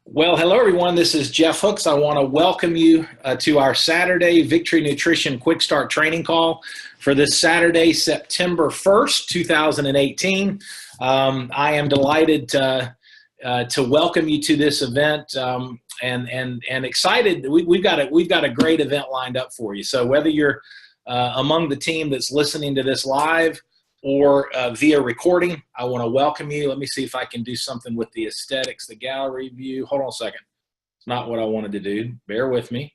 Well, hello everyone. This is Jeff Hooks. I want to welcome you to our Saturday Victory Nutrition Quick Start Training Call for this Saturday, September 1st, 2018. I am delighted to welcome you to this event and excited. We've got a great event lined up for you. So whether you're among the team that's listening to this live or via recording, I want to welcome you. Let me see if I can do something with the aesthetics, the gallery view. Hold on a second. It's not what I wanted to do. Bear with me.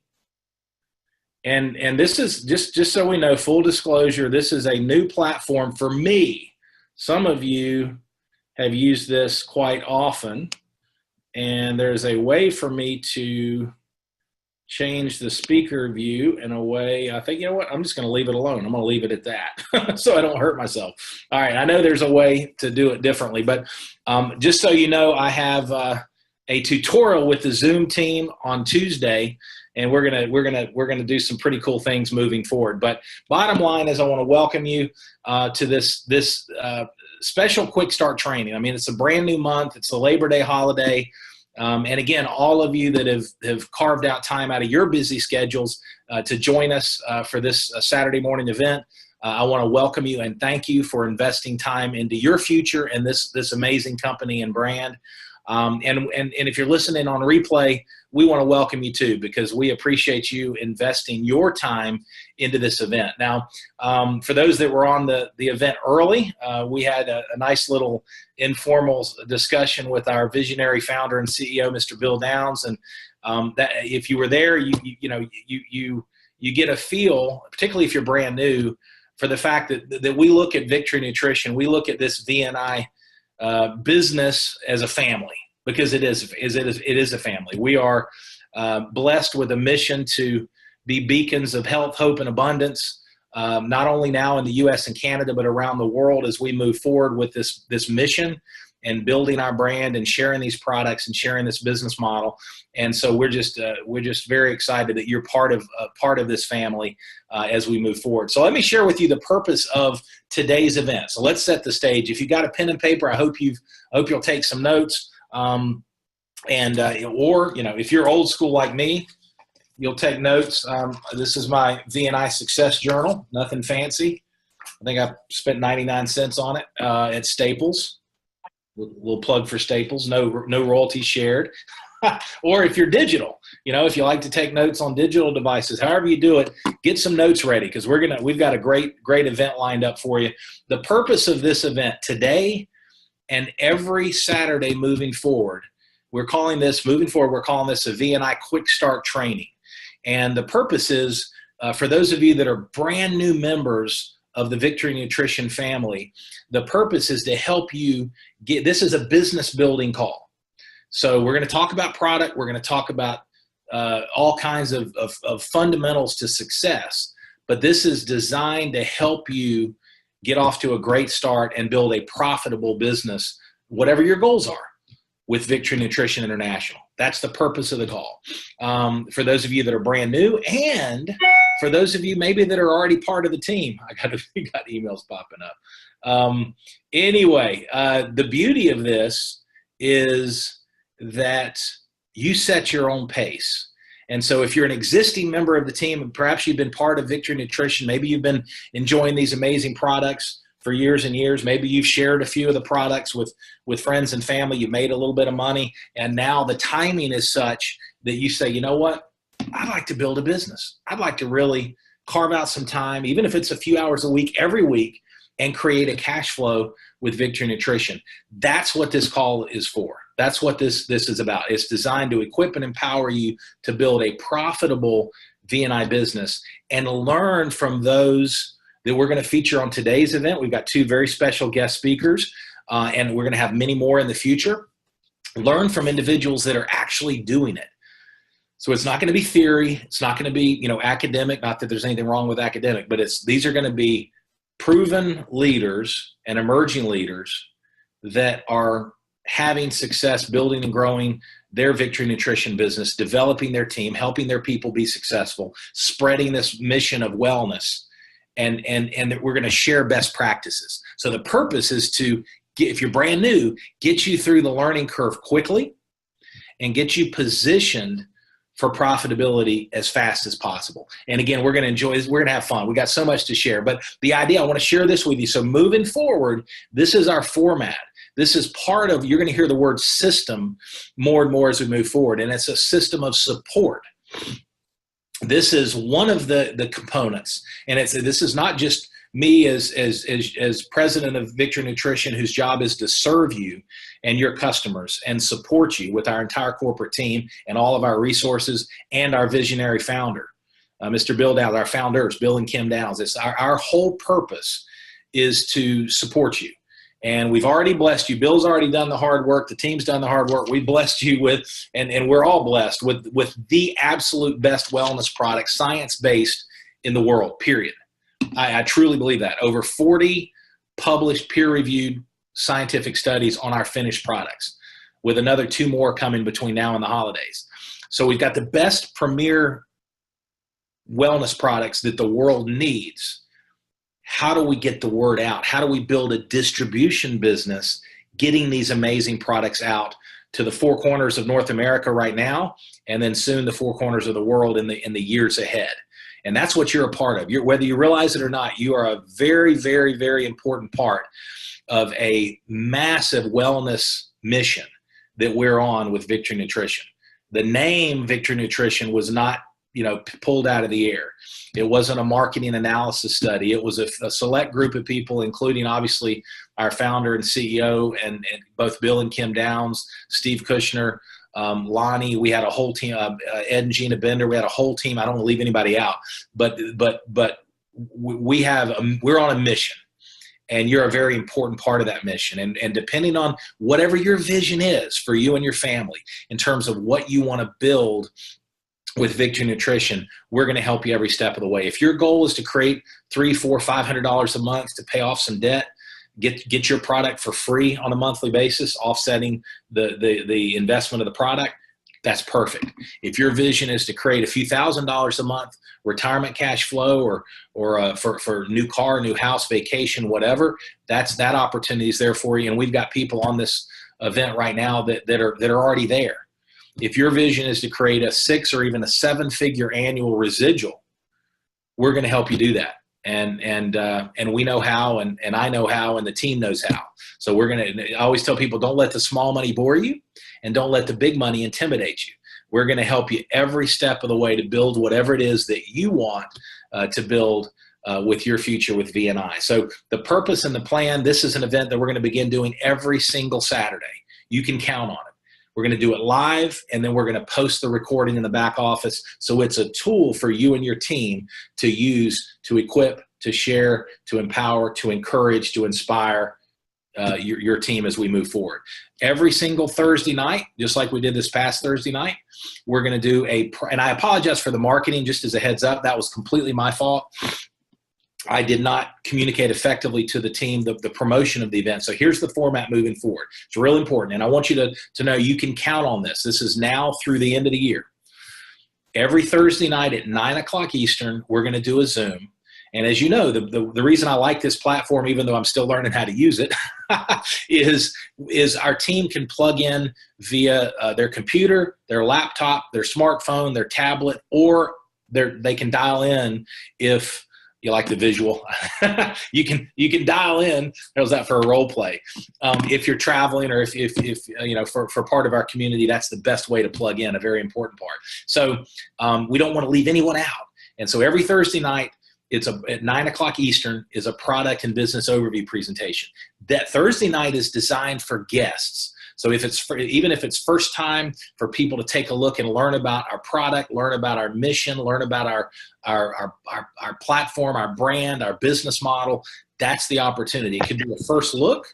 And this is, just so we know, full disclosure, this is a new platform for me. Some of you have used this quite often, and there's a way for me to change the speaker view in a way. I think, you know what, I'm just going to leave it alone. I'm going to leave it at that so I don't hurt myself. All right, I know there's a way to do it differently, but just so you know, I have a tutorial with the Zoom team on Tuesday, and we're gonna do some pretty cool things moving forward. But bottom line is, I want to welcome you to this special quick start training. I mean, it's a brand new month. It's the Labor Day holiday. And again, all of you that have carved out time out of your busy schedules to join us for this Saturday morning event, I want to welcome you and thank you for investing time into your future and this amazing company and brand. And if you're listening on replay, we want to welcome you too, because we appreciate you investing your time into this event. Now, for those that were on the event early, we had a nice little informal discussion with our visionary founder and CEO, Mr. Bill Downs. And that if you were there, you get a feel, particularly if you're brand new, for the fact that we look at Victory Nutrition, we look at this VNI business as a family, because it is a family. We are blessed with a mission to be beacons of health, hope, and abundance, not only now in the U.S. and Canada, but around the world as we move forward with this mission and building our brand and sharing these products and sharing this business model. And so we're just very excited that you're part of this family as we move forward. So let me share with you the purpose of today's event. So let's set the stage. If you got a pen and paper, I hope you'll take some notes. Or if you're old school like me, you'll take notes. This is my VNI Success Journal. Nothing fancy. I think I spent 99 cents on it at Staples. Little plug for Staples. No royalties shared. Or if you're digital, if you like to take notes on digital devices, however you do it, get some notes ready, because we've got a great event lined up for you. The purpose of this event today and every Saturday moving forward, we're calling this a VNI Quick Start Training. And the purpose is for those of you that are brand new members of the Victory Nutrition family, the purpose is to help you this is a business building call. So we're going to talk about product. We're going to talk about all kinds of fundamentals to success. But this is designed to help you get off to a great start and build a profitable business, whatever your goals are, with Victory Nutrition International. That's the purpose of the call. For those of you that are brand new, and for those of you maybe that are already part of the team, I got emails popping up. Anyway, the beauty of this is that you set your own pace. And so if you're an existing member of the team, and perhaps you've been part of Victory Nutrition, maybe you've been enjoying these amazing products for years and years, maybe you've shared a few of the products with friends and family, you've made a little bit of money, and now the timing is such that you say, you know what, I'd like to build a business. I'd like to really carve out some time, even if it's a few hours a week, every week, and create a cash flow with Victory Nutrition. That's what this call is for. That's what this is about. It's designed to equip and empower you to build a profitable VNI business and learn from those that we're going to feature on today's event. We've got two very special guest speakers, and we're going to have many more in the future. Learn from individuals that are actually doing it. So it's not going to be theory. It's not going to be, academic. Not that there's anything wrong with academic, but these are going to be proven leaders and emerging leaders that are having success building and growing their Victory Nutrition business, developing their team, helping their people be successful, spreading this mission of wellness, and that we're going to share best practices. So the purpose is to, if you're brand new, get you through the learning curve quickly and get you positioned for profitability as fast as possible. And again, we're going to enjoy this. We're going to have fun. We got so much to share. But the idea, I want to share this with you. So moving forward, this is our format. This is part of, you're going to hear the word system more and more as we move forward. And it's a system of support. This is one of the components. And this is not just me as president of Victory Nutrition, whose job is to serve you and your customers and support you with our entire corporate team and all of our resources, and our visionary founder, Mr. Bill Downs, our founders, Bill and Kim Downs. It's our whole purpose is to support you. And we've already blessed you. Bill's already done the hard work. The team's done the hard work. We blessed you with, and we're all blessed with the absolute best wellness product, science-based in the world, period. I truly believe that. Over 40 published peer-reviewed scientific studies on our finished products, with another 2 more coming between now and the holidays. So we've got the best premier wellness products that the world needs. How do we get the word out? How do we build a distribution business getting these amazing products out to the 4 corners of North America right now, and then soon the 4 corners of the world in the years ahead? And that's what you're a part of. Whether you realize it or not, you are a very, very, very important part of a massive wellness mission that we're on with Victory Nutrition. The name Victory Nutrition was not, pulled out of the air. It wasn't a marketing analysis study. It was a select group of people, including obviously our founder and CEO, and both Bill and Kim Downs, Steve Kushner, Lonnie. We had a whole team, Ed and Gina Bender. We had a whole team. I don't want to leave anybody out, but we're on a mission, and you're a very important part of that mission. And depending on whatever your vision is for you and your family in terms of what you want to build with Victory Nutrition, we're going to help you every step of the way. If your goal is to create $300, $400, $500 a month to pay off some debt, get your product for free on a monthly basis, offsetting the investment of the product, that's perfect. If your vision is to create a few $1,000s a month, retirement cash flow, or for new car, new house, vacation, whatever, that opportunity is there for you. And we've got people on this event right now that are already there. If your vision is to create a 6 or even a 7-figure annual residual, we're going to help you do that. And we know how, and I know how, and the team knows how. So I always tell people, don't let the small money bore you, and don't let the big money intimidate you. We're going to help you every step of the way to build whatever it is that you want to build with your future with VNI. So the purpose and the plan, this is an event that we're going to begin doing every single Saturday. You can count on it. We're going to do it live, and then we're going to post the recording in the back office. So it's a tool for you and your team to use, to equip, to share, to empower, to encourage, to inspire your team as we move forward. Every single Thursday night, just like we did this past Thursday night, we're going to do and I apologize for the marketing, just as a heads up, that was completely my fault. I did not communicate effectively to the team the promotion of the event. So here's the format moving forward. It's real important. And I want you to know you can count on this. This is now through the end of the year. Every Thursday night at 9 o'clock Eastern, we're going to do a Zoom. And as you know, the reason I like this platform, even though I'm still learning how to use it, is our team can plug in via their computer, their laptop, their smartphone, their tablet, or they can dial in if you like the visual. you can dial in. How's that for a role play? If you're traveling, or if for part of our community, that's the best way to plug in, a very important part. So we don't want to leave anyone out. And so every Thursday night, at 9 o'clock Eastern, is a product and business overview presentation. That Thursday night is designed for guests. So even if it's first time for people to take a look and learn about our product, learn about our mission, learn about our platform, our brand, our business model, that's the opportunity. It could be a first look,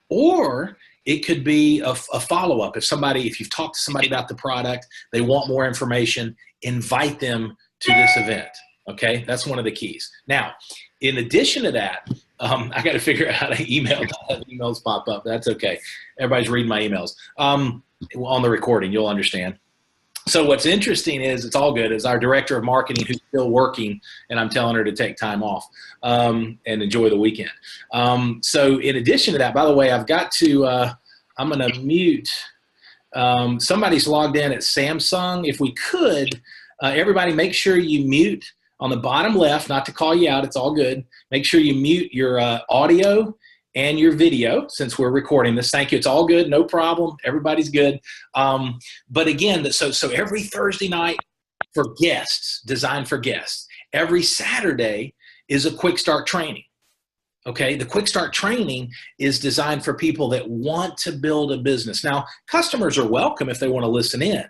or it could be a follow-up. If you've talked to somebody about the product, they want more information, invite them to this event. Okay, that's one of the keys. Now, in addition to that, I got to figure out how to emails pop up. That's okay. Everybody's reading my emails. On the recording, you'll understand. So what's interesting is, it's all good, is our director of marketing, who's still working, and I'm telling her to take time off and enjoy the weekend. So in addition to that, by the way, I've got to, I'm going to mute Somebody's logged in at Samsung. If we could, everybody make sure you mute on the bottom left, not to call you out, it's all good. Make sure you mute your audio and your video since we're recording this. Thank you. It's all good. No problem. Everybody's good. But again, so every Thursday night for guests, designed for guests. Every Saturday is a quick start training. Okay, the quick start training is designed for people that want to build a business. Now, customers are welcome if they want to listen in,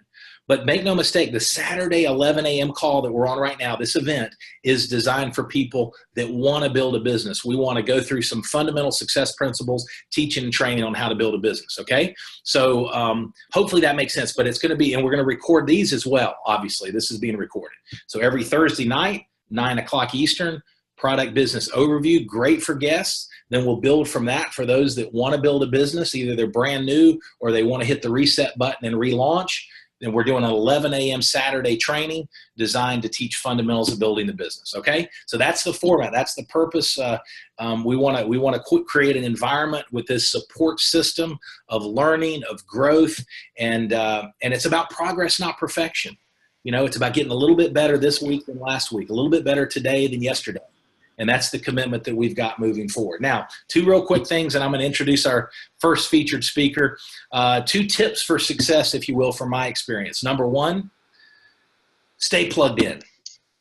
but make no mistake, the Saturday 11 a.m. call that we're on right now, this event is designed for people that want to build a business. We want to go through some fundamental success principles, teaching and training on how to build a business, okay? So hopefully that makes sense, but it's going to be, and we're going to record these as well, obviously. This is being recorded. So every Thursday night, 9 o'clock Eastern, product business overview, great for guests. Then we'll build from that for those that want to build a business. Either they're brand new or they want to hit the reset button and relaunch. Then we're doing an 11 a.m. Saturday training designed to teach fundamentals of building the business. Okay, so that's the format. That's the purpose. We want to create an environment with this support system of learning, of growth, and it's about progress, not perfection. You know, it's about getting a little bit better this week than last week, a little bit better today than yesterday. And that's the commitment that we've got moving forward. Now, two real quick things, and I'm going to introduce our first featured speaker. 2 tips for success, if you will, from my experience. Number 1, stay plugged in.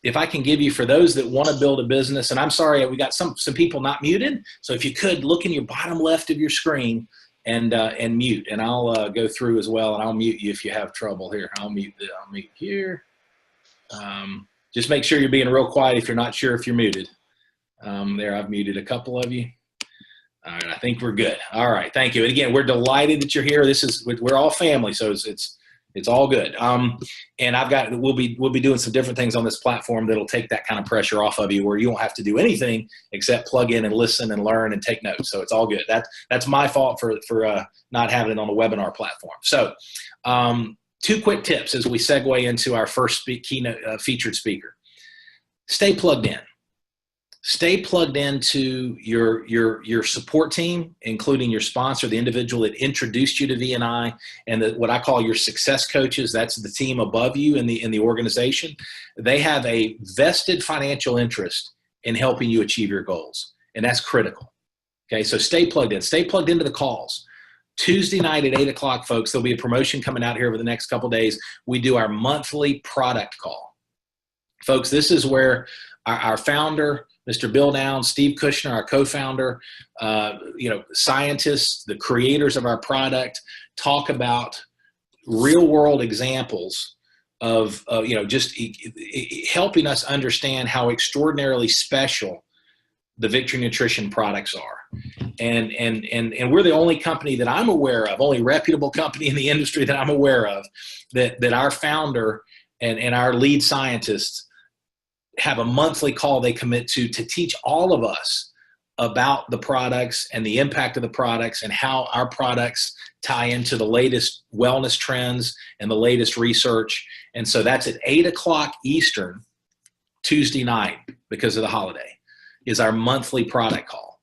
If I can give you, for those that want to build a business, and I'm sorry, we got some people not muted, so if you could, look in your bottom left of your screen and mute, and I'll go through as well, and I'll mute you if you have trouble here. I'll mute here. Just make sure you're being real quiet if you're not sure if you're muted. There, I've muted a couple of you. All right, I think we're good. All right, thank you. And again, we're delighted that you're here. We're all family, so it's all good. And we'll be doing some different things on this platform that'll take that kind of pressure off of you, where you won't have to do anything except plug in and listen and learn and take notes. So it's all good. That's my fault for not having it on the webinar platform. So 2 quick tips as we segue into our first keynote featured speaker. Stay plugged in. Stay plugged into your support team, including your sponsor, the individual that introduced you to VNI, and what I call your success coaches. That's the team above you in the organization. They have a vested financial interest in helping you achieve your goals, and that's critical. Okay, so stay plugged in. Stay plugged into the calls. Tuesday night at 8 o'clock, folks, there'll be a promotion coming out here over the next couple of days. We do our monthly product call. Folks, this is where our founder, Mr. Bill Downs, Steve Kushner, our co-founder, scientists, the creators of our product, talk about real-world examples of just helping us understand how extraordinarily special the Victory Nutrition products are. And we're the only company that I'm aware of, only reputable company in the industry that I'm aware of, that our founder and our lead scientists have a monthly call they commit to teach all of us about the products and the impact of the products and how our products tie into the latest wellness trends and the latest research. And so that's at 8 o'clock Eastern, Tuesday night, because of the holiday, is our monthly product call.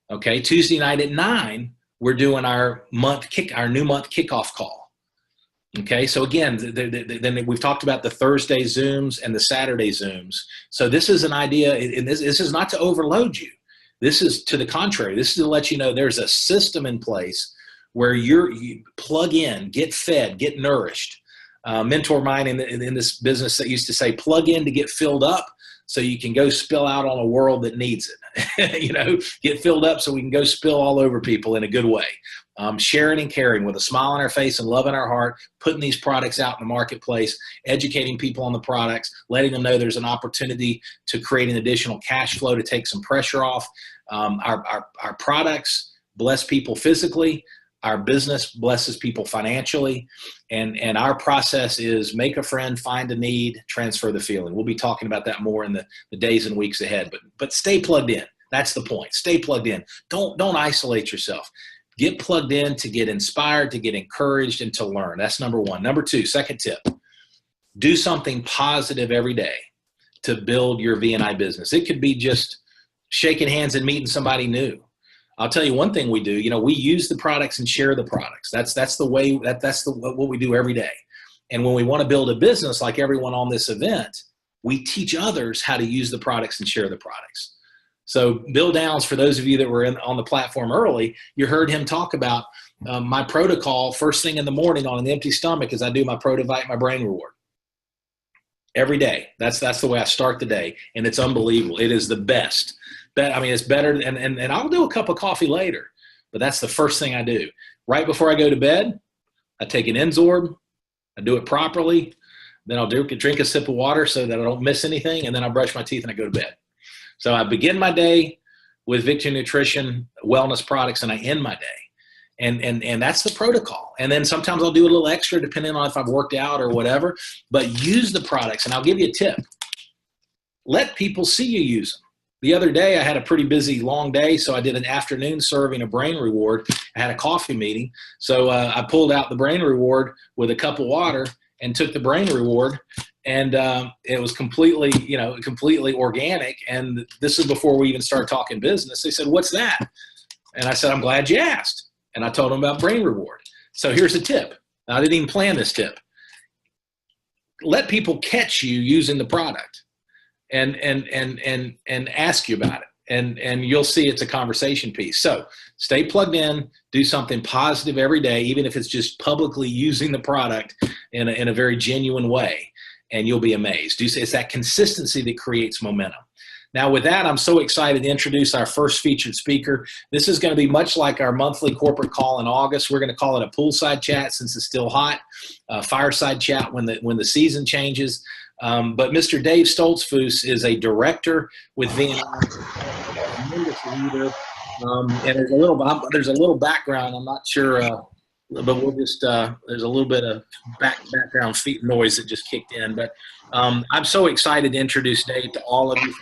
Okay, Tuesday night at 9, we're doing our new month kickoff call. Okay, so again, then we've talked about the Thursday Zooms and the Saturday Zooms. So this is an idea, and this is not to overload you. This is to the contrary. This is to let you know there's a system in place where you plug in, get fed, get nourished. Mentor of mine in this business that used to say, plug in to get filled up so you can go spill out on a world that needs it. Get filled up so we can go spill all over people in a good way. Sharing and caring with a smile on our face and love in our heart, putting these products out in the marketplace, educating people on the products, letting them know there's an opportunity to create an additional cash flow to take some pressure off. Our products bless people physically. Our business blesses people financially. And our process is make a friend, find a need, transfer the feeling. We'll be talking about that more in the days and weeks ahead. But stay plugged in. That's the point. Stay plugged in. Don't isolate yourself. Get plugged in to get inspired, to get encouraged, and to learn. That's number 1. Number 2, second tip, do something positive every day to build your VNI business. It could be just shaking hands and meeting somebody new. I'll tell you one thing we do. You know, we use the products and share the products. That's the way what we do every day. And when we want to build a business like everyone on this event, we teach others how to use the products and share the products. So Bill Downs, for those of you that were on the platform early, you heard him talk about my protocol first thing in the morning on an empty stomach as I do my Prodovite, my brain reward. Every day. That's the way I start the day, and it's unbelievable. It is the best. I mean, it's better, and I'll do a cup of coffee later, but that's the first thing I do. Right before I go to bed, I take an n-sorb, I do it properly, then I'll drink a sip of water so that I don't miss anything, and then I brush my teeth and I go to bed. So I begin my day with Victory Nutrition wellness products, and I end my day. And that's the protocol. And then sometimes I'll do a little extra depending on if I've worked out or whatever, but use the products. And I'll give you a tip. Let people see you use them. The other day I had a pretty busy long day, so I did an afternoon serving of brain reward. I had a coffee meeting. So I pulled out the brain reward with a cup of water and took the brain reward, and it was completely, completely organic. And this is before we even started talking business. They said, "What's that?" And I said, "I'm glad you asked." And I told them about brain reward. So here's a tip. I didn't even plan this tip. Let people catch you using the product and ask you about it. And you'll see it's a conversation piece. So stay plugged in, do something positive every day, even if it's just publicly using the product in a very genuine way, and you'll be amazed. It's that consistency that creates momentum. Now, with that, I'm so excited to introduce our first featured speaker. This is going to be much like our monthly corporate call in August. We're going to call it a poolside chat since it's still hot, fireside chat when the season changes. But Mr. Dave Stoltzfus is a director with VNI, a tremendous leader. And there's a little background. I'm not sure, but we'll just there's a little bit of background feet noise that just kicked in. But I'm so excited to introduce Dave to all of you.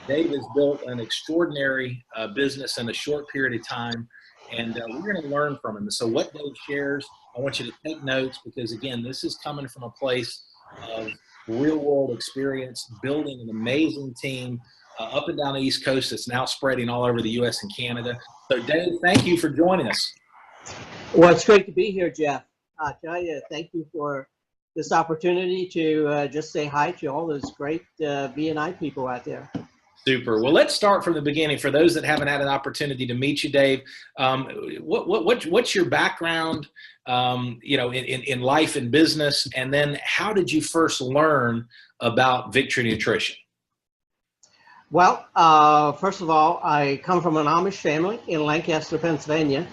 Dave has built an extraordinary business in a short period of time, and we're going to learn from him. So what Dave shares, I want you to take notes, because again, this is coming from a place of real world experience, building an amazing team up and down the East Coast that's now spreading all over the U.S. and Canada. So Dave, thank you for joining us. Well, it's great to be here, Jeff. I tell you, thank you for this opportunity to just say hi to all those great BNI people out there. Super. Well, let's start from the beginning. For those that haven't had an opportunity to meet you, Dave, what's your background, in life and business, and then how did you first learn about Victory Nutrition? Well, first of all, I come from an Amish family in Lancaster, Pennsylvania.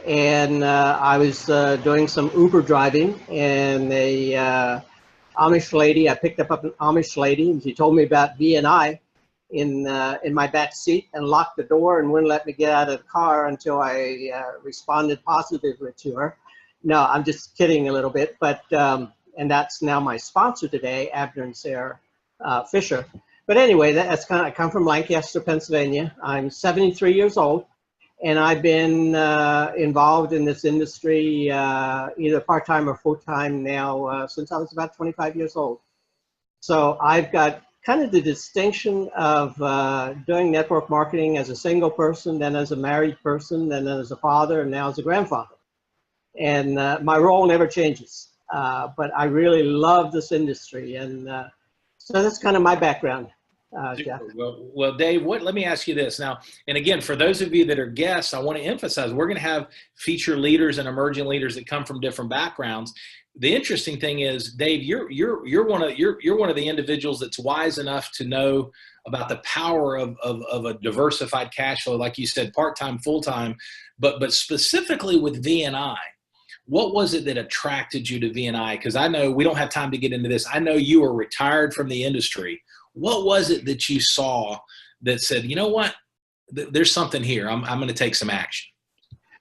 And I was doing some Uber driving, and a Amish lady, I picked up an Amish lady, and she told me about VNI in my back seat, and locked the door and wouldn't let me get out of the car until I responded positively to her. No, I'm just kidding a little bit, but and that's now my sponsor today, Abner and Sarah Fisher. But anyway, I come from Lancaster, Pennsylvania. I'm 73 years old. And I've been involved in this industry either part-time or full-time now since I was about 25 years old. So I've got kind of the distinction of doing network marketing as a single person, then as a married person, then as a father, and now as a grandfather. And my role never changes, but I really love this industry. And so that's kind of my background. Jeff. Well, Dave, let me ask you this now. And again, for those of you that are guests, I want to emphasize we're going to have feature leaders and emerging leaders that come from different backgrounds. The interesting thing is, Dave, you're one of the individuals that's wise enough to know about the power of a diversified cash flow, like you said, part-time, full-time, but specifically with VNI. What was it that attracted you to VNI? Because I know we don't have time to get into this. I know you were retired from the industry. What was it that you saw that said, you know what, there's something here. I'm going to take some action?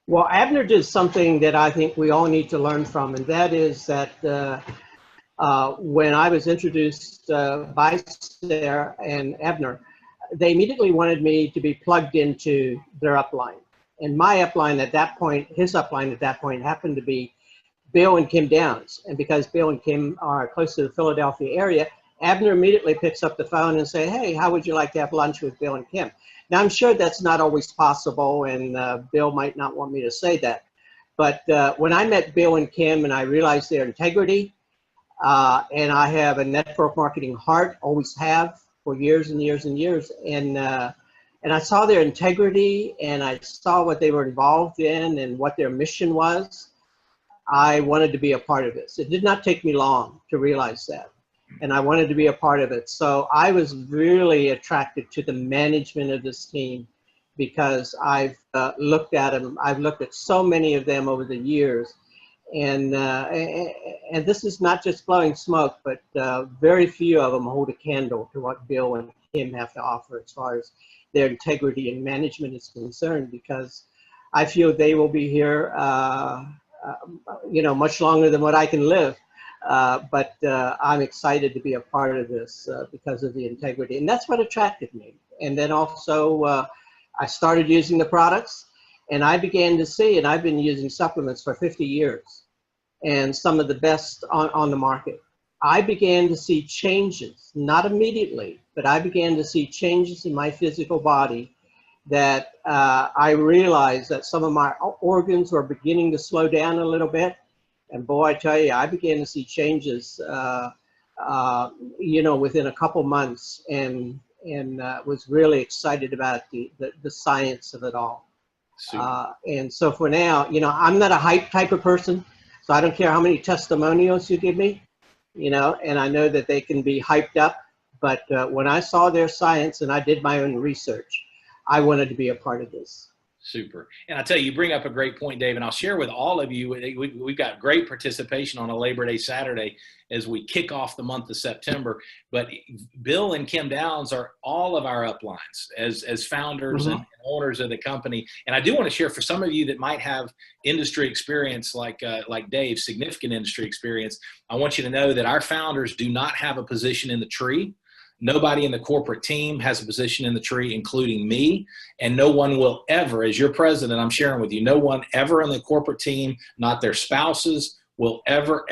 Well, Abner did something that I think we all need to learn from, and that is that when I was introduced by Sarah and Abner, they immediately wanted me to be plugged into their upline. And my upline at that point, his upline at that point, happened to be Bill and Kim Downs. And because Bill and Kim are close to the Philadelphia area, Abner immediately picks up the phone and say, hey, how would you like to have lunch with Bill and Kim? Now, I'm sure that's not always possible, and Bill might not want me to say that. But when I met Bill and Kim and I realized their integrity, and I have a network marketing heart, always have for years and years and years. And I saw their integrity and I saw what they were involved in and what their mission was. I wanted to be a part of this. It did not take me long to realize that. And I wanted to be a part of it. So I was really attracted to the management of this team because I've looked at them. I've looked at so many of them over the years. And this is not just blowing smoke, but very few of them hold a candle to what Bill and Kim have to offer as far as their integrity and management is concerned, because I feel they will be here, you know, much longer than what I can live. But I'm excited to be a part of this because of the integrity. And that's what attracted me. And then also I started using the products and I began to see, and I've been using supplements for 50 years and some of the best on the market. I began to see changes, not immediately, but I began to see changes in my physical body that I realized that some of my organs were beginning to slow down a little bit. And boy, I tell you, I began to see changes, you know, within a couple months, and was really excited about the science of it all. And so for now, you know, I'm not a hype type of person, so I don't care how many testimonials you give me, you know, and I know that they can be hyped up. But when I saw their science and I did my own research, I wanted to be a part of this. Super. And I tell you, you bring up a great point, Dave, and I'll share with all of you, we've got great participation on a Labor Day Saturday as we kick off the month of September. But Bill and Kim Downs are all of our uplines as founders and owners of the company. And I do want to share for some of you that might have industry experience like Dave, significant industry experience, I want you to know that our founders do not have a position in the tree. Nobody in the corporate team has a position in the tree, including me, and no one will ever, as your president, I'm sharing with you, no one ever in the corporate team, not their spouses, will ever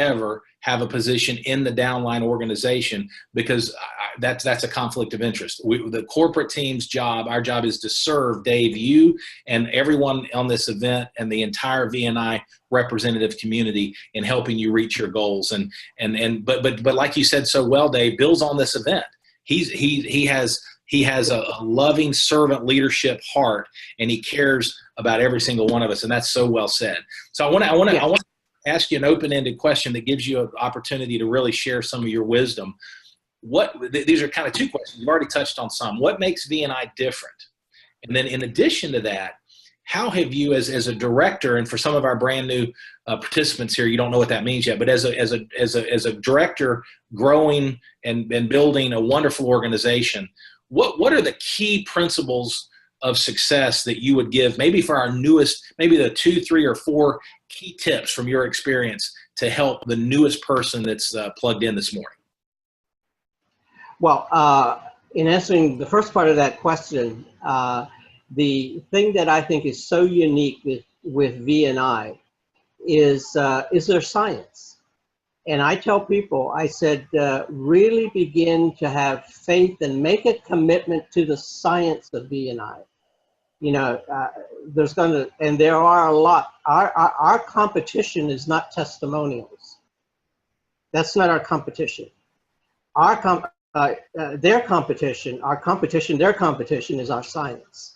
have a position in the downline organization, because that's a conflict of interest. The corporate team's job, our job is to serve Dave, you, and everyone on this event and the entire VNI representative community in helping you reach your goals. But like you said so well, Dave, Bill's on this event. He has a loving servant leadership heart, and he cares about every single one of us, and that's so well said. So I want to ask you an open-ended question that gives you an opportunity to really share some of your wisdom. These are kind of two questions. You've already touched on some. What makes VNI different? And then in addition to that, how have you as a director, and for some of our brand new participants here, you don't know what that means yet, but as a director growing and building a wonderful organization, what are the key principles of success that you would give, maybe for our newest, maybe the 2, 3, or 4 key tips from your experience to help the newest person that's plugged in this morning? Well, in answering the first part of that question, the thing that I think is so unique with VNI is their science. And I tell people, I said, really begin to have faith and make a commitment to the science of VNI. You know, and there are a lot. Our competition is not testimonials. That's not our competition. Their competition is our science.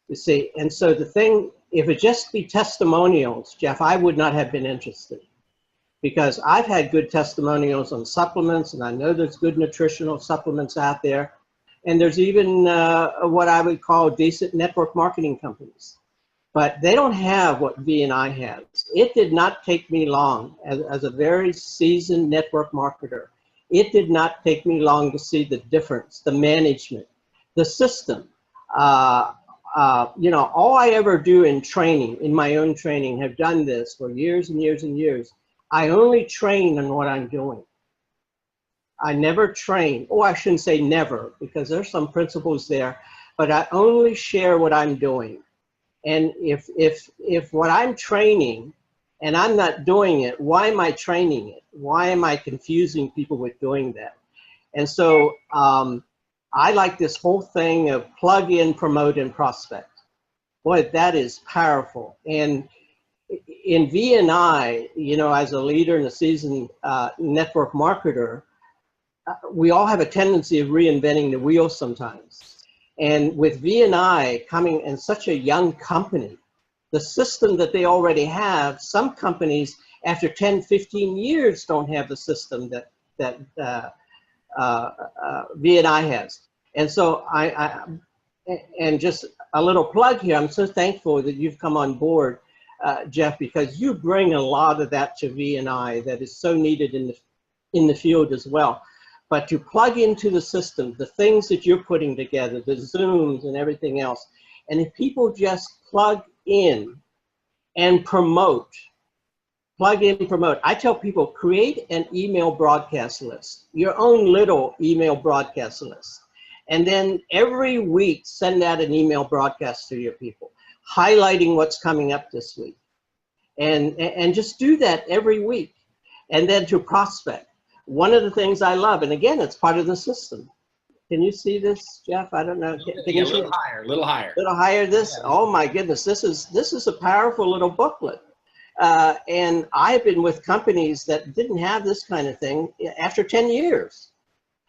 You see, and so the thing, if it just be testimonials, Jeff, I would not have been interested, because I've had good testimonials on supplements, and I know there's good nutritional supplements out there, and there's even what I would call decent network marketing companies, but they don't have what VNI has. It did not take me long as a very seasoned network marketer. It did not take me long to see the difference, the management, the system. You know, all I ever do in training, in my own training, have done this for years and years and years. I only train on what I'm doing. I never train, or I shouldn't say never, because there's some principles there, but I only share what I'm doing. And if what I'm training and I'm not doing it, why am I training it? Why am I confusing people with doing that? And so I like this whole thing of plug in, promote, and prospect. Boy, that is powerful. And in V&I, you know, as a leader and a seasoned network marketer, we all have a tendency of reinventing the wheel sometimes. And with V&I coming in such a young company, the system that they already have, some companies after 10, 15 years don't have the system that V&I has. And so and just a little plug here, I'm so thankful that you've come on board, Jeff, because you bring a lot of that to V&I that is so needed in the field as well. But to plug into the system, the things that you're putting together, the Zooms and everything else, and if people just plug in and promote, plug in, promote. I tell people, create an email broadcast list, your own little email broadcast list. And then every week, send out an email broadcast to your people, highlighting what's coming up this week. And just do that every week. And then to prospect. One of the things I love, and again, it's part of the system. Can you see this, Jeff? I don't know. Can you a little higher, a little higher. A little higher this? Yeah. Oh my goodness, this is a powerful little booklet. And I've been with companies that didn't have this kind of thing after 10 years,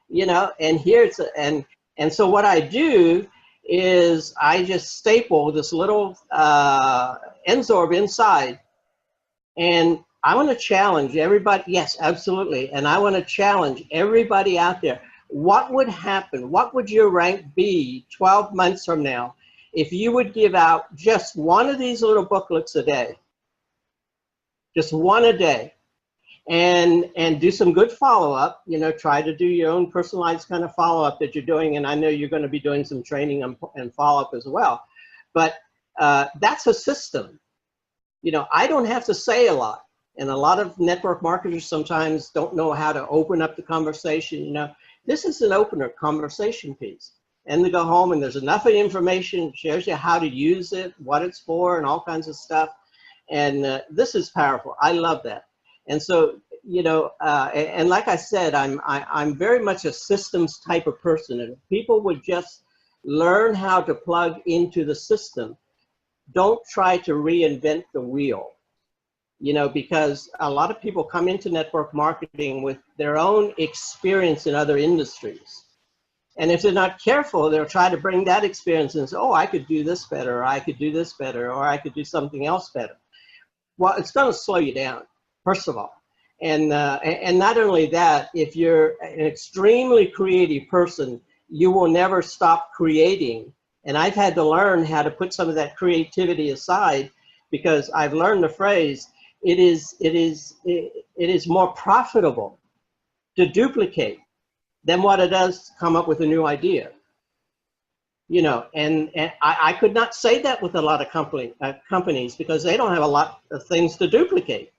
you know, and here it's, and so what I do is I just staple this little n-sorb inside, and I want to challenge everybody. Yes, absolutely. And I want to challenge everybody out there. What would happen? What would your rank be 12 months from now if you would give out just one of these little booklets a day? Just one a day, and do some good follow-up. You know, try to do your own personalized kind of follow-up that you're doing, and I know you're going to be doing some training and follow-up as well. But that's a system. You know, I don't have to say a lot, and a lot of network marketers sometimes don't know how to open up the conversation. You know, this is an opener conversation piece, and they go home and there's enough of information, shows you how to use it, what it's for, and all kinds of stuff. And this is powerful. I love that. And so, you know, and like I said, I'm very much a systems type of person. And if people would just learn how to plug into the system, don't try to reinvent the wheel, you know, because a lot of people come into network marketing with their own experience in other industries. And if they're not careful, they'll try to bring that experience and say, oh, I could do this better, or I could do this better, or I could do something else better. Well, it's going to slow you down, first of all. And not only that, if you're an extremely creative person, you will never stop creating. And I've had to learn how to put some of that creativity aside, because I've learned the phrase, it is more profitable to duplicate than what it does to come up with a new idea. You know, and I could not say that with a lot of companies because they don't have a lot of things to duplicate,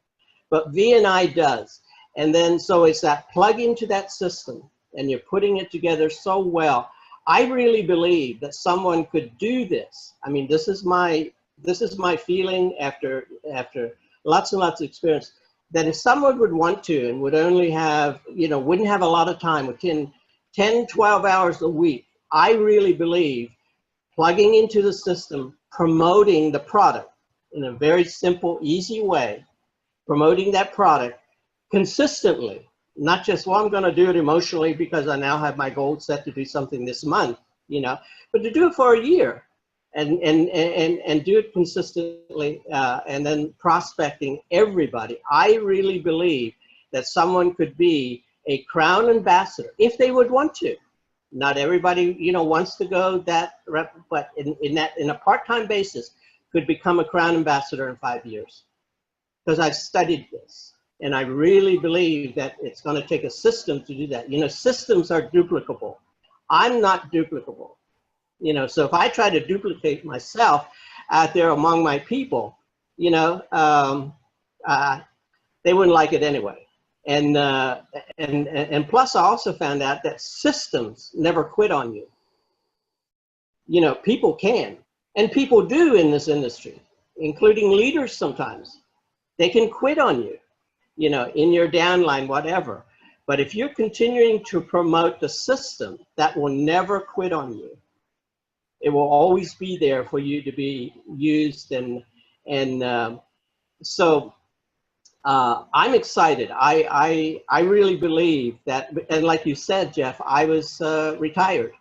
but V&I does. And then so it's that plug into that system, and you're putting it together so well. I really believe that someone could do this. I mean, this is my feeling after lots and lots of experience, that if someone would want to and would only have, you know, wouldn't have a lot of time, within 10, 12 hours a week, I really believe plugging into the system, promoting the product in a very simple, easy way, promoting that product consistently, not just, well, I'm going to do it emotionally because I now have my goal set to do something this month, you know, but to do it for a year and do it consistently, and then prospecting everybody. I really believe that someone could be a crown ambassador if they would want to. Not everybody, you know, wants to go that, but in a part-time basis, could become a crown ambassador in 5 years. Because I've studied this, and I really believe that it's going to take a system to do that. You know, systems are duplicable. I'm not duplicable. You know, so if I try to duplicate myself out there among my people, you know, they wouldn't like it anyway. And plus, I also found out that systems never quit on you. You know, people can, and people do in this industry, including leaders sometimes. They can quit on you, you know, in your downline, whatever. But if you're continuing to promote the system, that will never quit on you. It will always be there for you to be used. So I'm excited. I really believe that, and like you said, Jeff, I was retired.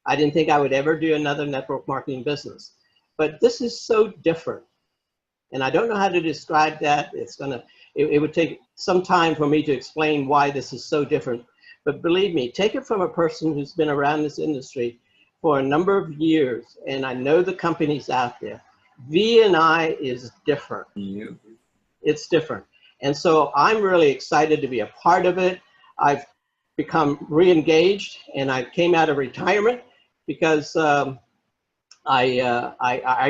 I didn't think I would ever do another network marketing business. But this is so different. And I don't know how to describe that. It would take some time for me to explain why this is so different. But believe me, take it from a person who's been around this industry for a number of years, and I know the companies out there. V&I is different. It's different. And so I'm really excited to be a part of it. I've become re-engaged, and I came out of retirement because I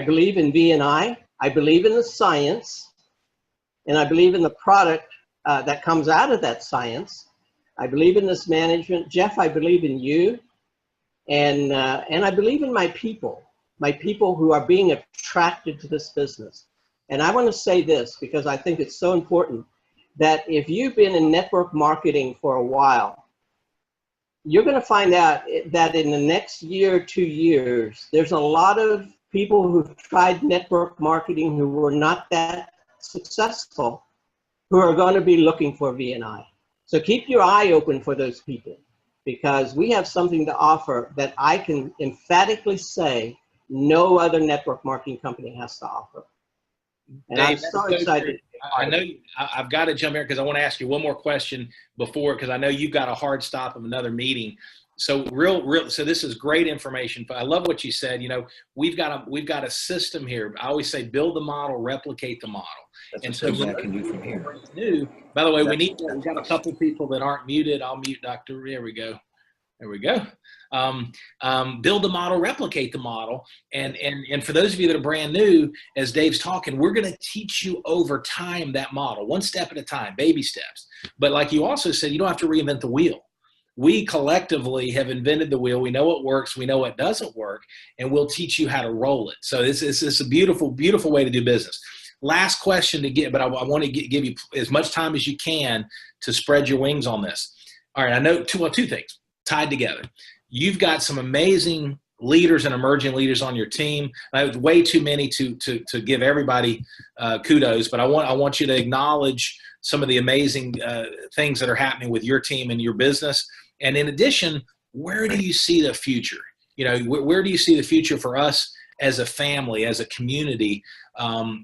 believe in V&I. I believe in the science, and I believe in the product that comes out of that science. I believe in this management. Jeff, I believe in you. And I believe in my people who are being attracted to this business. And I want to say this because I think it's so important that if you've been in network marketing for a while, you're going to find out that in the next year, 2 years, there's a lot of people who've tried network marketing who were not that successful, who are going to be looking for V&I. So keep your eye open for those people, because we have something to offer that I can emphatically say no other network marketing company has to offer. And Dave, I'm so excited. I know I've got to jump here because I want to ask you one more question because I know you've got a hard stop of another meeting. So so this is great information. But I love what you said. You know, we've got a system here. I always say build the model, replicate the model. And so I can do from here. New. By the way, we've got a couple people that aren't muted. I'll mute Dr. There we go. There we go. Build the model, replicate the model. And for those of you that are brand new, as Dave's talking, we're going to teach you over time that model, one step at a time, baby steps. But like you also said, you don't have to reinvent the wheel. We collectively have invented the wheel. We know what works. We know what doesn't work. And we'll teach you how to roll it. So this is a beautiful, beautiful way to do business. Last question to get, but I want to give you as much time as you can to spread your wings on this. All right, I know two things tied together. You've got some amazing leaders and emerging leaders on your team. I have way too many to give everybody kudos, but I want you to acknowledge some of the amazing things that are happening with your team and your business. And in addition, where do you see the future? You know, where do you see the future for us as a family, as a community? And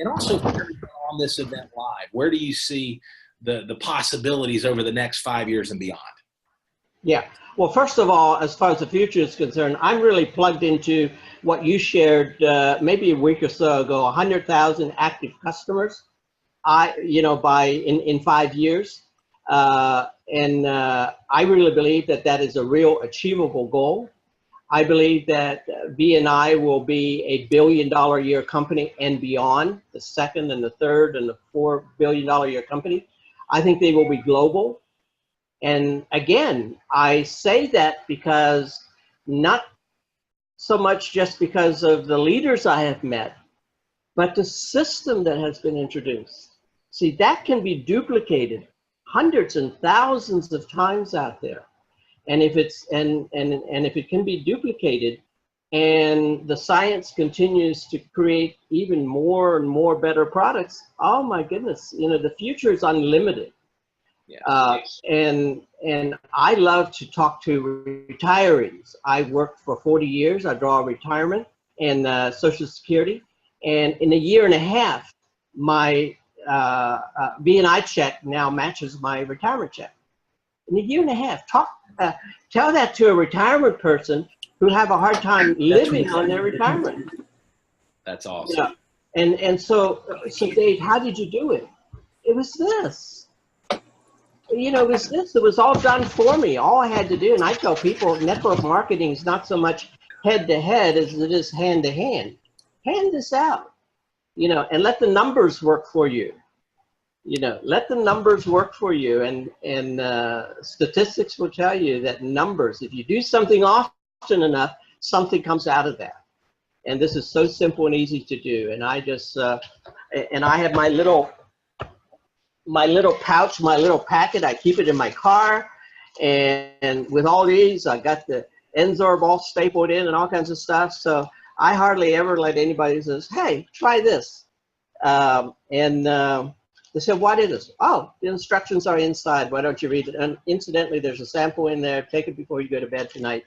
also on this event live, where do you see the possibilities over the next 5 years and beyond? Yeah. Well, first of all, as far as the future is concerned, I'm really plugged into what you shared maybe a week or so ago, 100,000 active customers, in 5 years. I really believe that is a real achievable goal. I believe that B&I will be a $1 billion a year company and beyond, the second and the third and the $4 billion a year company. I think they will be global. And again, I say that because not so much just because of the leaders I have met, but the system that has been introduced. See, that can be duplicated hundreds and thousands of times out there. And if it's and if it can be duplicated and the science continues to create even more and more better products, oh my goodness, the future is unlimited. Yeah. And I love to talk to retirees. I worked for 40 years. I draw retirement and Social Security. And in a year and a half, my B&I check now matches my retirement check. In a year and a half, tell that to a retirement person who have a hard time living on their retirement. That's awesome. Yeah. And so Dave, how did you do it? It was this. It was this. It was all done for me. All I had to do, and I tell people, network marketing is not so much head to head as it is hand to hand. Hand this out, and let the numbers work for you. Let the numbers work for you, and statistics will tell you that numbers, if you do something often enough, something comes out of that. And this is so simple and easy to do. And I just, and I have my little my little pouch, my little packet. I keep it in my car, and with all these, I got the n-sorb all stapled in and all kinds of stuff. So I hardly ever let anybody says, "Hey, try this," they said, "What is this?" "Oh, the instructions are inside. Why don't you read it?" And incidentally, there's a sample in there. Take it before you go to bed tonight,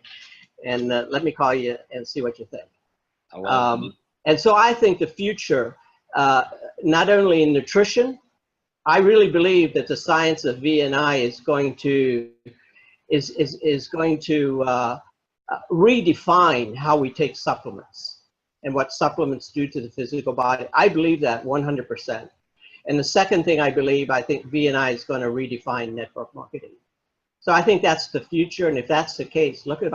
and let me call you and see what you think. I love it. And so I think the future, not only in nutrition, I really believe that the science of V&I is going to redefine how we take supplements and what supplements do to the physical body. I believe that 100%. And the second thing I think V&I is going to redefine network marketing. So I think that's the future. And if that's the case, look at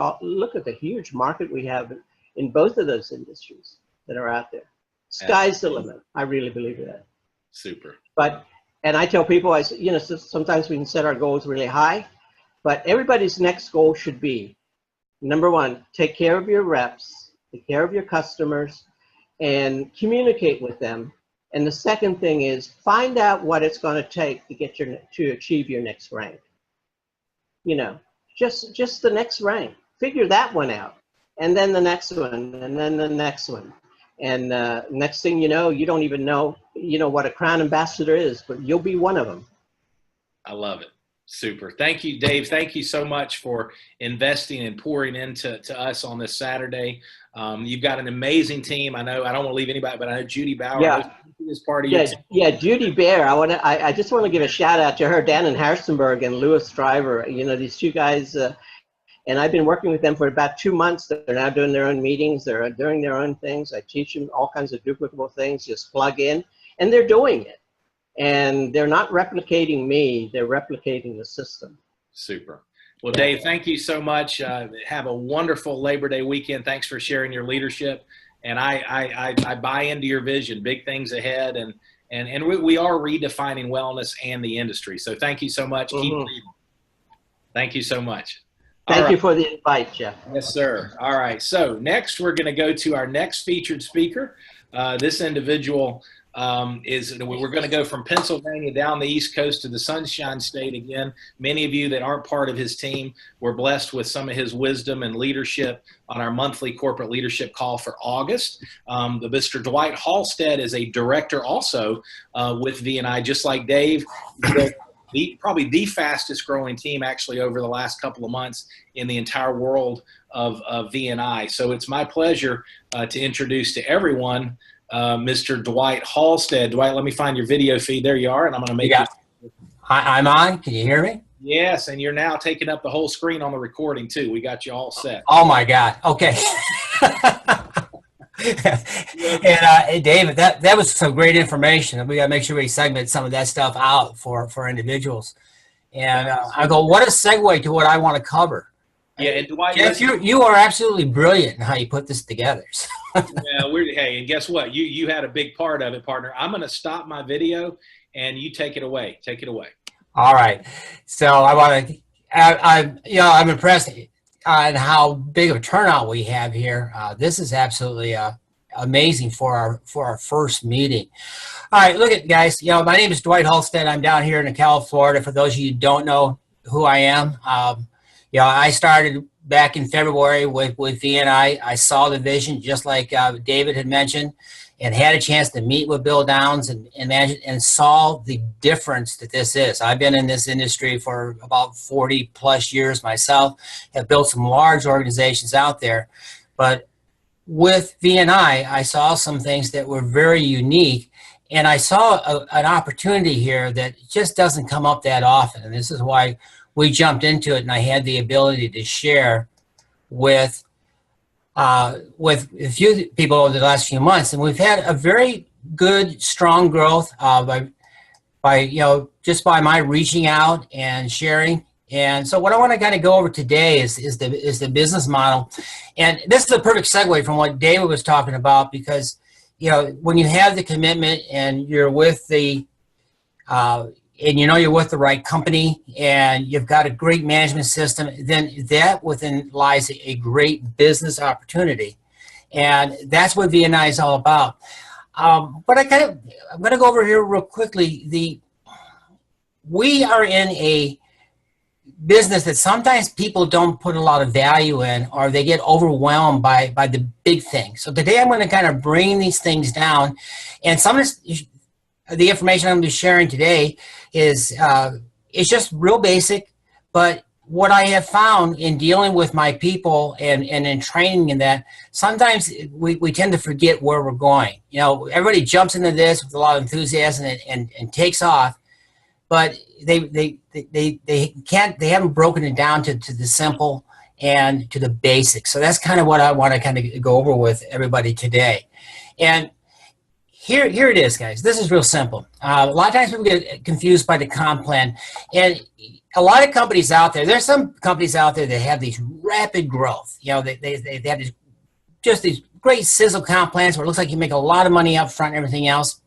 the huge market we have in both of those industries that are out there. Sky's the limit. I really believe that. Super. And I tell people, sometimes we can set our goals really high, but everybody's next goal should be, number one, take care of your reps, take care of your customers, and communicate with them. And the second thing is find out what it's going to take to achieve your next rank. Just the next rank. Figure that one out, and then the next one, and then the next one. And next thing you know, you don't even know, what a crown ambassador is, but you'll be one of them. I love it. Super. Thank you, Dave. Thank you so much for investing and pouring into us on this Saturday. You've got an amazing team. I know I don't want to leave anybody, but I know Judy Bauer is part of your team. Yeah, Judy Bear. I just want to give a shout out to her, Dan in Harrisonburg and Louis Driver. These two guys. And I've been working with them for about 2 months. They're now doing their own meetings. They're doing their own things. I teach them all kinds of duplicable things. Just plug in, and they're doing it. And they're not replicating me. They're replicating the system. Super. Well, Dave, thank you so much. Have a wonderful Labor Day weekend. Thanks for sharing your leadership. And I buy into your vision. Big things ahead. And we are redefining wellness and the industry. So thank you so much. Keep leading. Thank you so much. Thank you for the invite, Jeff. Yes, sir. All right. So next, we're going to go to our next featured speaker. This individual we're going to go from Pennsylvania down the East Coast to the Sunshine State again. Many of you that aren't part of his team were blessed with some of his wisdom and leadership on our monthly corporate leadership call for August. Mr. Dwight Halstead is a director also with V&I, just like Dave. Probably the fastest growing team actually over the last couple of months in the entire world of V&I. So it's my pleasure to introduce to everyone Mr. Dwight Halstead. Dwight, let me find your video feed. There you are, and I'm going to make it. I'm on. Can you hear me? Yes, and you're now taking up the whole screen on the recording too. We got you all set. Oh my God. Okay. And David, that was some great information. We got to make sure we segment some of that stuff out for individuals. And I go, what a segue to what I want to cover. Yeah, and Dwight, Jeff, you are absolutely brilliant in how you put this together. Yeah, hey, and guess what? You had a big part of it, partner. I'm going to stop my video, and you take it away. Take it away. All right. So I want to, I'm impressed on how big of a turnout we have here. This is absolutely amazing for our first meeting. All right, look at guys. My name is Dwight Halstead. I'm down here in Ocala, Florida. For those of you who don't know who I am, I started back in February with V&I. I saw the vision, just like David had mentioned, and had a chance to meet with Bill Downs and saw the difference that this is. I've been in this industry for about 40 plus years myself, have built some large organizations out there. But with V&I, I saw some things that were very unique, and I saw an opportunity here that just doesn't come up that often. And this is why we jumped into it, and I had the ability to share with a few people over the last few months, and we've had a very good, strong growth just by my reaching out and sharing. And so what I want to kind of go over today is the business model, and this is a perfect segue from what David was talking about, because when you have the commitment and you're with the you're with the right company and you've got a great management system, then that within lies a great business opportunity. And that's what V&I is all about. But I'm going to go over here real quickly. we are in a business that sometimes people don't put a lot of value in, or they get overwhelmed by the big things. So today I'm going to kind of bring these things down, and some of the information I'm going to be sharing today is it's just real basic, but what I have found in dealing with my people and in training in that, sometimes we tend to forget where we're going. You know, everybody jumps into this with a lot of enthusiasm and takes off, but they haven't broken it down to the simple and to the basics. So that's kind of what I want to kind of go over with everybody today. And here it is, guys. This is real simple. A lot of times people get confused by the comp plan, and a lot of companies out there, there's some companies out there that have these rapid growth. You know, they have these great sizzle comp plans where it looks like you make a lot of money up front and everything else.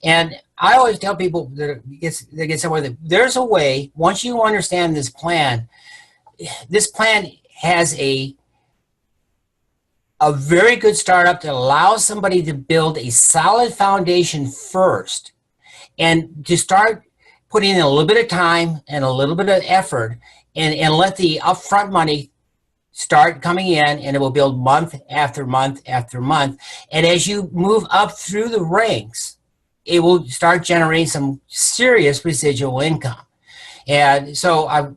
And I always tell people that get somewhere that there's a way, once you understand this plan has a very good startup that allows somebody to build a solid foundation first and to start putting in a little bit of time and a little bit of effort and let the upfront money start coming in, and it will build month after month after month. And as you move up through the ranks, it will start generating some serious residual income. And so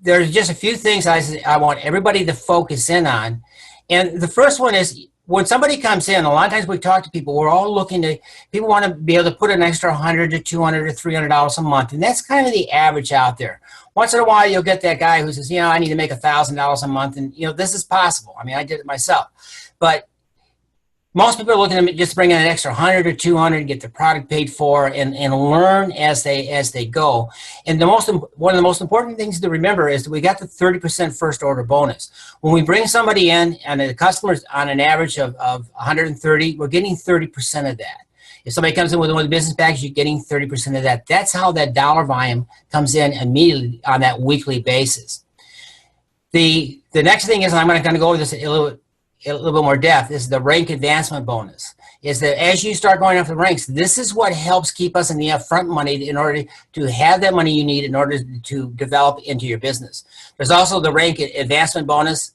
there's just a few things I want everybody to focus in on. And the first one is, when somebody comes in, a lot of times we talk to people, we're all looking to, people want to be able to put an extra $100 to $200 to $300 a month. And that's kind of the average out there. Once in a while, you'll get that guy who says, you know, I need to make $1,000 a month. And, you know, this is possible. I mean, I did it myself. But most people are looking at just bring in an extra $100 or $200 to get the product paid for and learn as they go. And one of the most important things to remember is that we got the 30% first order bonus. When we bring somebody in and the customer's on an average of 130, we're getting 30% of that. If somebody comes in with one of the business packages, you're getting 30% of that. That's how that dollar volume comes in immediately on that weekly basis. The next thing is, and I'm going to go over this a little bit more depth, is the rank advancement bonus. Is that as you start going up the ranks, this is what helps keep us in the upfront money in order to have that money you need in order to develop into your business. There's also the rank advancement bonus.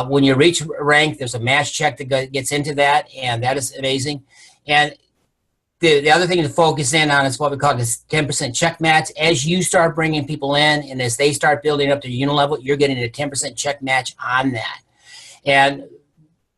When you reach rank, there's a match check that gets into that, and that is amazing. And the other thing to focus in on is what we call this 10% check match. As you start bringing people in and as they start building up their unit level, you're getting a 10% check match on that. And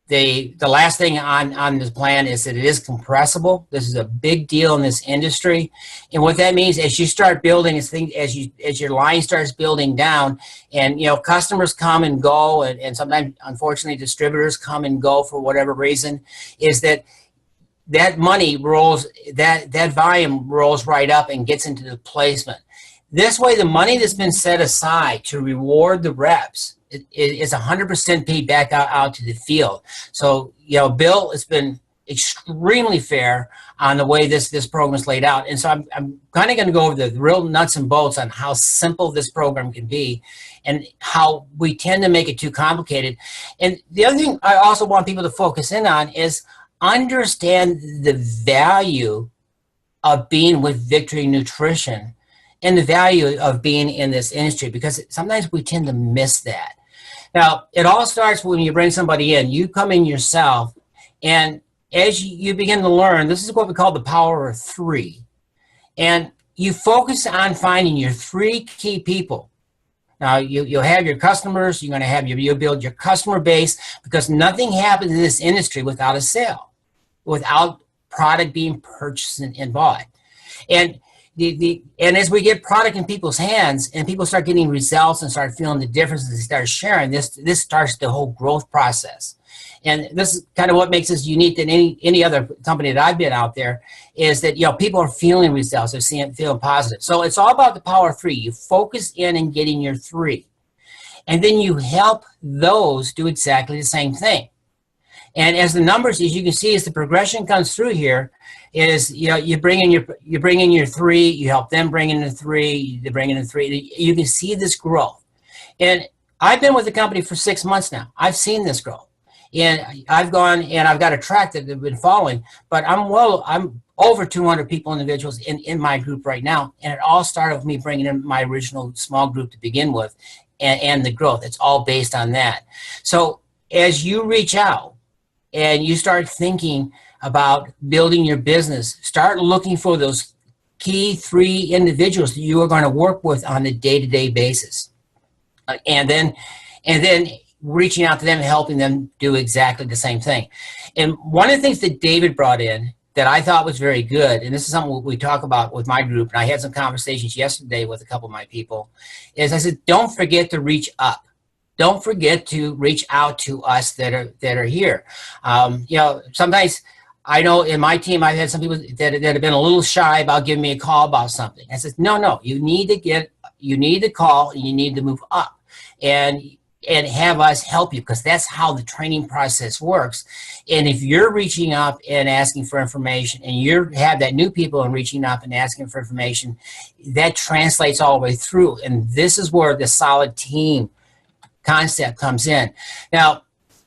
the last thing on this plan is that it is compressible. This is a big deal in this industry. And what that means, as you start building, as your line starts building down, and you know, customers come and go, and sometimes, unfortunately, distributors come and go for whatever reason, is that money rolls, that volume rolls right up and gets into the placement. This way, the money that's been set aside to reward the reps is 100% paid back out to the field. So, you know, Bill has been extremely fair on the way this program is laid out. And so I'm kind of going to go over the real nuts and bolts on how simple this program can be and how we tend to make it too complicated. And the other thing I also want people to focus in on is understand the value of being with Victory Nutrition and the value of being in this industry, because sometimes we tend to miss that. Now, it all starts when you bring somebody in. You come in yourself, and as you begin to learn, this is what we call the power of three. And you focus on finding your three key people. Now, you'll have your customers, you're going to have you'll build your customer base, because nothing happens in this industry without a sale, without product being purchased and bought. And and as we get product in people's hands and people start getting results and start feeling the difference and they start sharing, this starts the whole growth process. And this is kind of what makes us unique than any other company that I've been out there, is that, you know, people are feeling results, they're feeling positive. So it's all about the power of three. You focus in and getting your three. And then you help those do exactly the same thing. And as the numbers, as you can see, as the progression comes through here, is, you know, you bring in your three, you help them bring in the three, they bring in the three. You can see this growth. And I've been with the company for 6 months now. I've seen this growth. And I've gone and I've got a track that they've been following, but I'm over 200 people, individuals in my group right now. And it all started with me bringing in my original small group to begin with, and the growth. It's all based on that. So as you reach out and you start thinking about building your business, start looking for those key 3 individuals that you are going to work with on a day-to-day basis. And then reaching out to them and helping them do exactly the same thing. And one of the things that David brought in that I thought was very good, and this is something we talk about with my group, and I had some conversations yesterday with a couple of my people, is I said, don't forget to reach up. Don't forget to reach out to us that are here. You know, sometimes I know in my team I've had some people that have been a little shy about giving me a call about something. I said, no, you need to call, and you need to move up and have us help you, because that's how the training process works. And if you're reaching up and asking for information, and you have that new people and reaching up and asking for information, that translates all the way through. And this is where the solid team concept comes in. Now,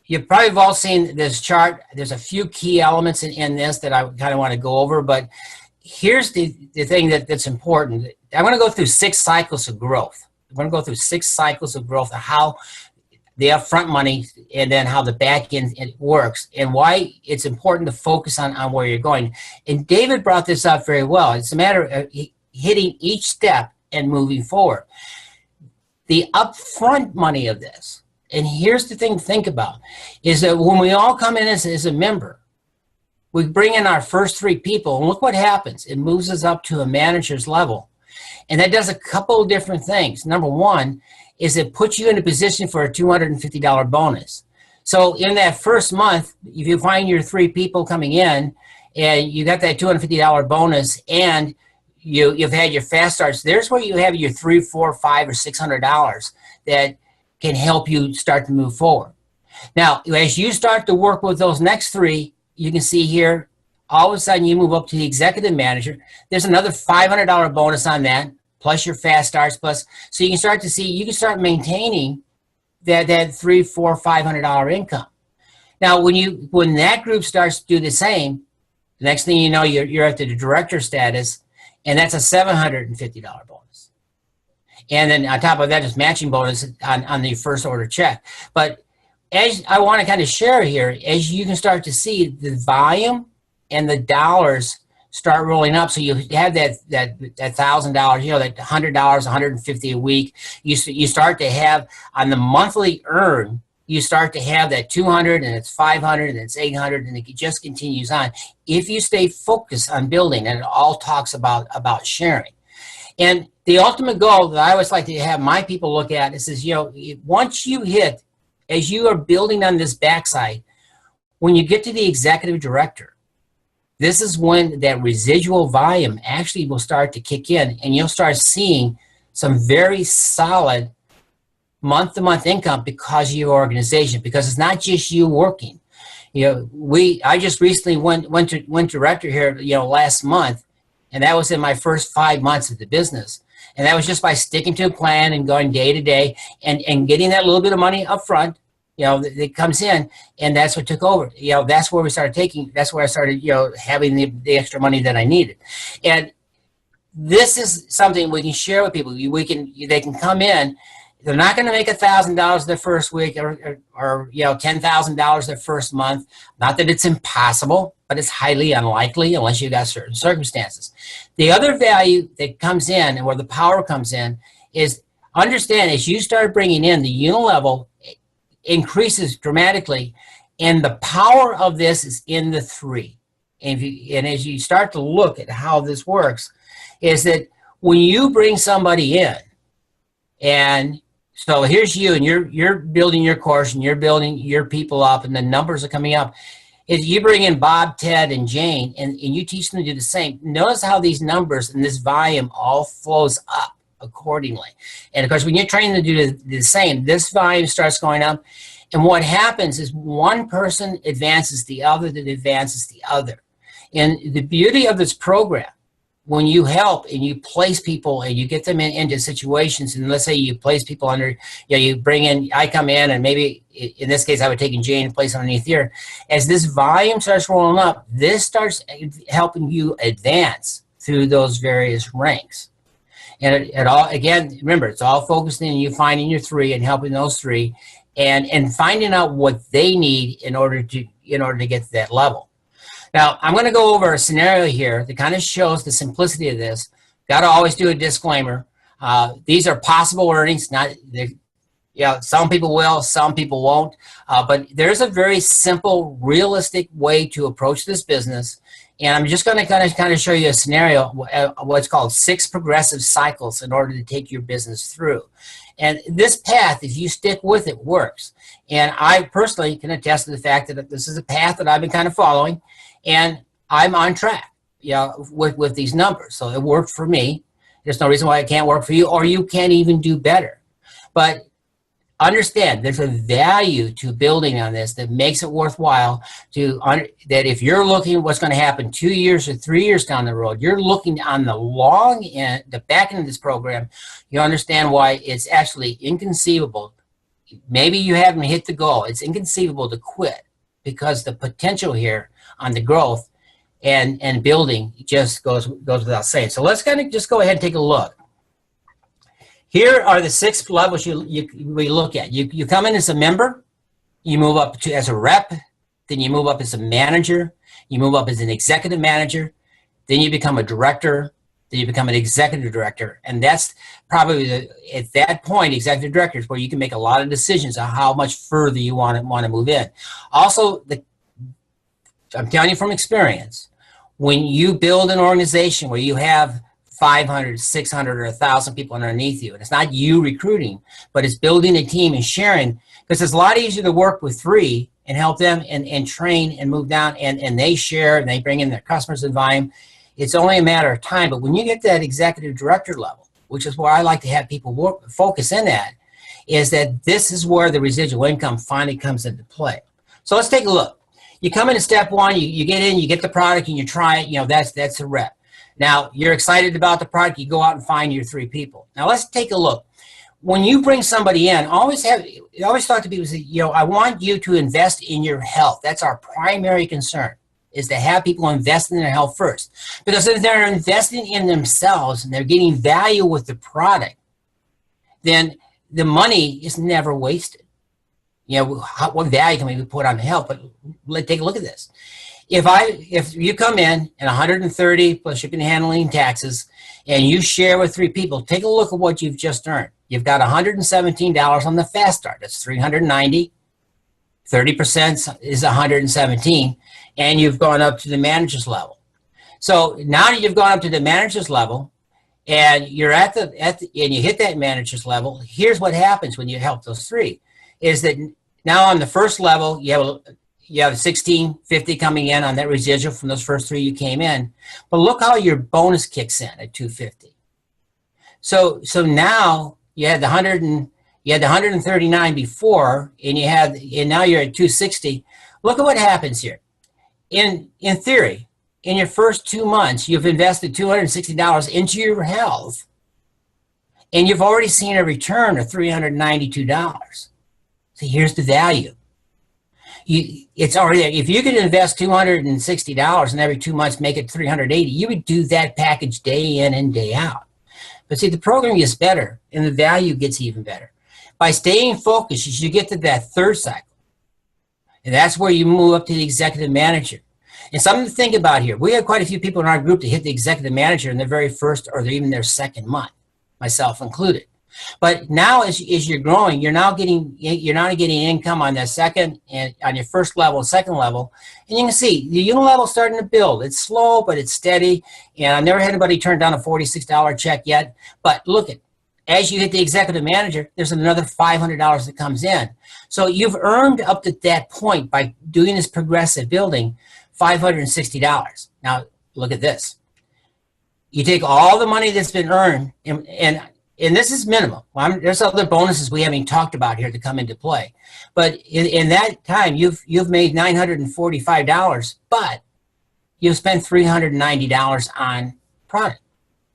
you probably have all seen this chart. There's a few key elements in this that I kind of want to go over, but here's the thing that's important. I'm going to go through 6 cycles of growth. I'm going to go through 6 cycles of growth of how the upfront money and then how the back end it works, and why it's important to focus on where you're going. And David brought this up very well. It's a matter of hitting each step and moving forward. The upfront money of this, and here's the thing to think about, is that when we all come in as a member, we bring in our first 3 people, and look what happens. It moves us up to a manager's level. And that does a couple of different things. Number one is it puts you in a position for a $250 bonus. So in that first month, if you find your 3 people coming in and you got that $250 bonus, and you've had your fast starts, there's where you have your $300, $400, $500, or $600 that can help you start to move forward. Now, as you start to work with those next 3, you can see here, all of a sudden you move up to the executive manager. There's another $500 bonus on that, plus your fast starts, plus, so you can start to see, you can start maintaining that $300, $400, $500 income. Now, when that group starts to do the same, the next thing you know, you're at the director status, and that's a $750 bonus. And then on top of that, just matching bonus on the first order check. But as I want to kind of share here, as you can start to see the volume and the dollars start rolling up, so you have that $1,000, you know, that $100, $150 a week. You start to have on the monthly earn, you start to have that 200, and it's 500, and it's 800, and it just continues on. If you stay focused on building, and it all talks about sharing. And the ultimate goal that I always like to have my people look at is, you know, once you hit, as you are building on this backside, when you get to the executive director, this is when that residual volume actually will start to kick in, and you'll start seeing some very solid month-to-month income because of your organization, because it's not just you working. You know, I just recently went director here, you know, last month, and that was in my first 5 months of the business. And that was just by sticking to a plan and going day to day and getting that little bit of money up front, you know, that comes in, and that's what took over. You know, that's where we started that's where I started, you know, having the extra money that I needed. And this is something we can share with people. They can come in. They're not going to make $1,000 their first week or you know, $10,000 their first month. Not that it's impossible, but it's highly unlikely unless you got certain circumstances. The other value that comes in, and where the power comes in, is understand as you start bringing in, the unit level increases dramatically, and the power of this is in the 3. And as you start to look at how this works, is that when you bring somebody in, and so here's you, and you're building your course, and you're building your people up, and the numbers are coming up. If you bring in Bob, Ted, and Jane, and you teach them to do the same, notice how these numbers and this volume all flows up accordingly. And of course, when you're training to do the same, this volume starts going up. And what happens is one person advances the other that advances the other. And the beauty of this program when you help and you place people and you get them into situations, and let's say you place people under, you know, you bring in, I come in and maybe in this case I would take Jane and place underneath here. As this volume starts rolling up, this starts helping you advance through those various ranks. And it all, again, remember, it's all focused in you finding your three and helping those three and finding out what they need in order to get to that level. Now, I'm going to go over a scenario here that kind of shows the simplicity of this. Got to always do a disclaimer. These are possible earnings. Some people will, some people won't. But there's a very simple, realistic way to approach this business. And I'm just going to kind of show you a scenario, what's called 6 progressive cycles in order to take your business through. And this path, if you stick with it, works. And I personally can attest to the fact that this is a path that I've been kind of following. And I'm on track, with these numbers. So it worked for me. There's no reason why it can't work for you, or you can't even do better. But understand, there's a value to building on this that makes it worthwhile. That if you're looking at what's going to happen 2 years or 3 years down the road, you're looking on the long end, the back end of this program. You understand why it's actually inconceivable. Maybe you haven't hit the goal. It's inconceivable to quit because the potential here on the growth and building just goes without saying. So let's kind of just go ahead and take a look. Here are the 6 levels we look at. You come in as a member, you move up to as a rep, then you move up as a manager, you move up as an executive manager, then you become a director, then you become an executive director, and that's probably at that point, executive director is where you can make a lot of decisions on how much further you want to move in. Also, I'm telling you from experience, when you build an organization where you have 500, 600, or 1,000 people underneath you, and it's not you recruiting, but it's building a team and sharing, because it's a lot easier to work with 3 and help them and train and move down, and they share and they bring in their customers and volume. It's only a matter of time. But when you get to that executive director level, which is where I like to have people focus in at, is that this is where the residual income finally comes into play. So let's take a look. You come in at step 1, you get in, you get the product, and you try it. That's a rep. Now, you're excited about the product. You go out and find your 3 people. Now, let's take a look. When you bring somebody in, always talk to people, say, I want you to invest in your health. That's our primary concern, is to have people invest in their health first. Because if they're investing in themselves and they're getting value with the product, then the money is never wasted. What value can we put on health? But let's take a look at this. If you come in at 130 plus shipping and handling taxes, and you share with 3 people, take a look at what you've just earned. You've got $117 on the fast start. That's $390. 30% is 117, and you've gone up to the manager's level. So now that you've gone up to the manager's level, and you're and you hit that manager's level, here's what happens when you help those 3. Is that now on the first level, you have $1,650 coming in on that residual from those first 3 you came in. But look how your bonus kicks in at $250. So now you had the 139 before, and now you're at $260. Look at what happens here. In theory, in your first 2 months, you've invested $260 into your health, and you've already seen a return of $392. So here's the value. It's already there. If you could invest $260 and every 2 months make it $380, you would do that package day in and day out. But see, the program gets better and the value gets even better. By staying focused, as you get to that 3rd cycle, and that's where you move up to the executive manager. And something to think about here. We have quite a few people in our group that hit the executive manager in their very first or even their 2nd month, myself included. But now, as you're growing, you're now getting income on that 2nd and on your 1st level and 2nd level, and you can see the unit level starting to build. It's slow, but it's steady. And I've never had anybody turn down a $46 check yet. But look as you hit the executive manager, there's another $500 that comes in. So you've earned up to that point by doing this progressive building $560. Now look at this. You take all the money that's been earned and this is minimal. There's other bonuses we haven't talked about here to come into play. But in that time, you've made $945, but you've spent $390 on product.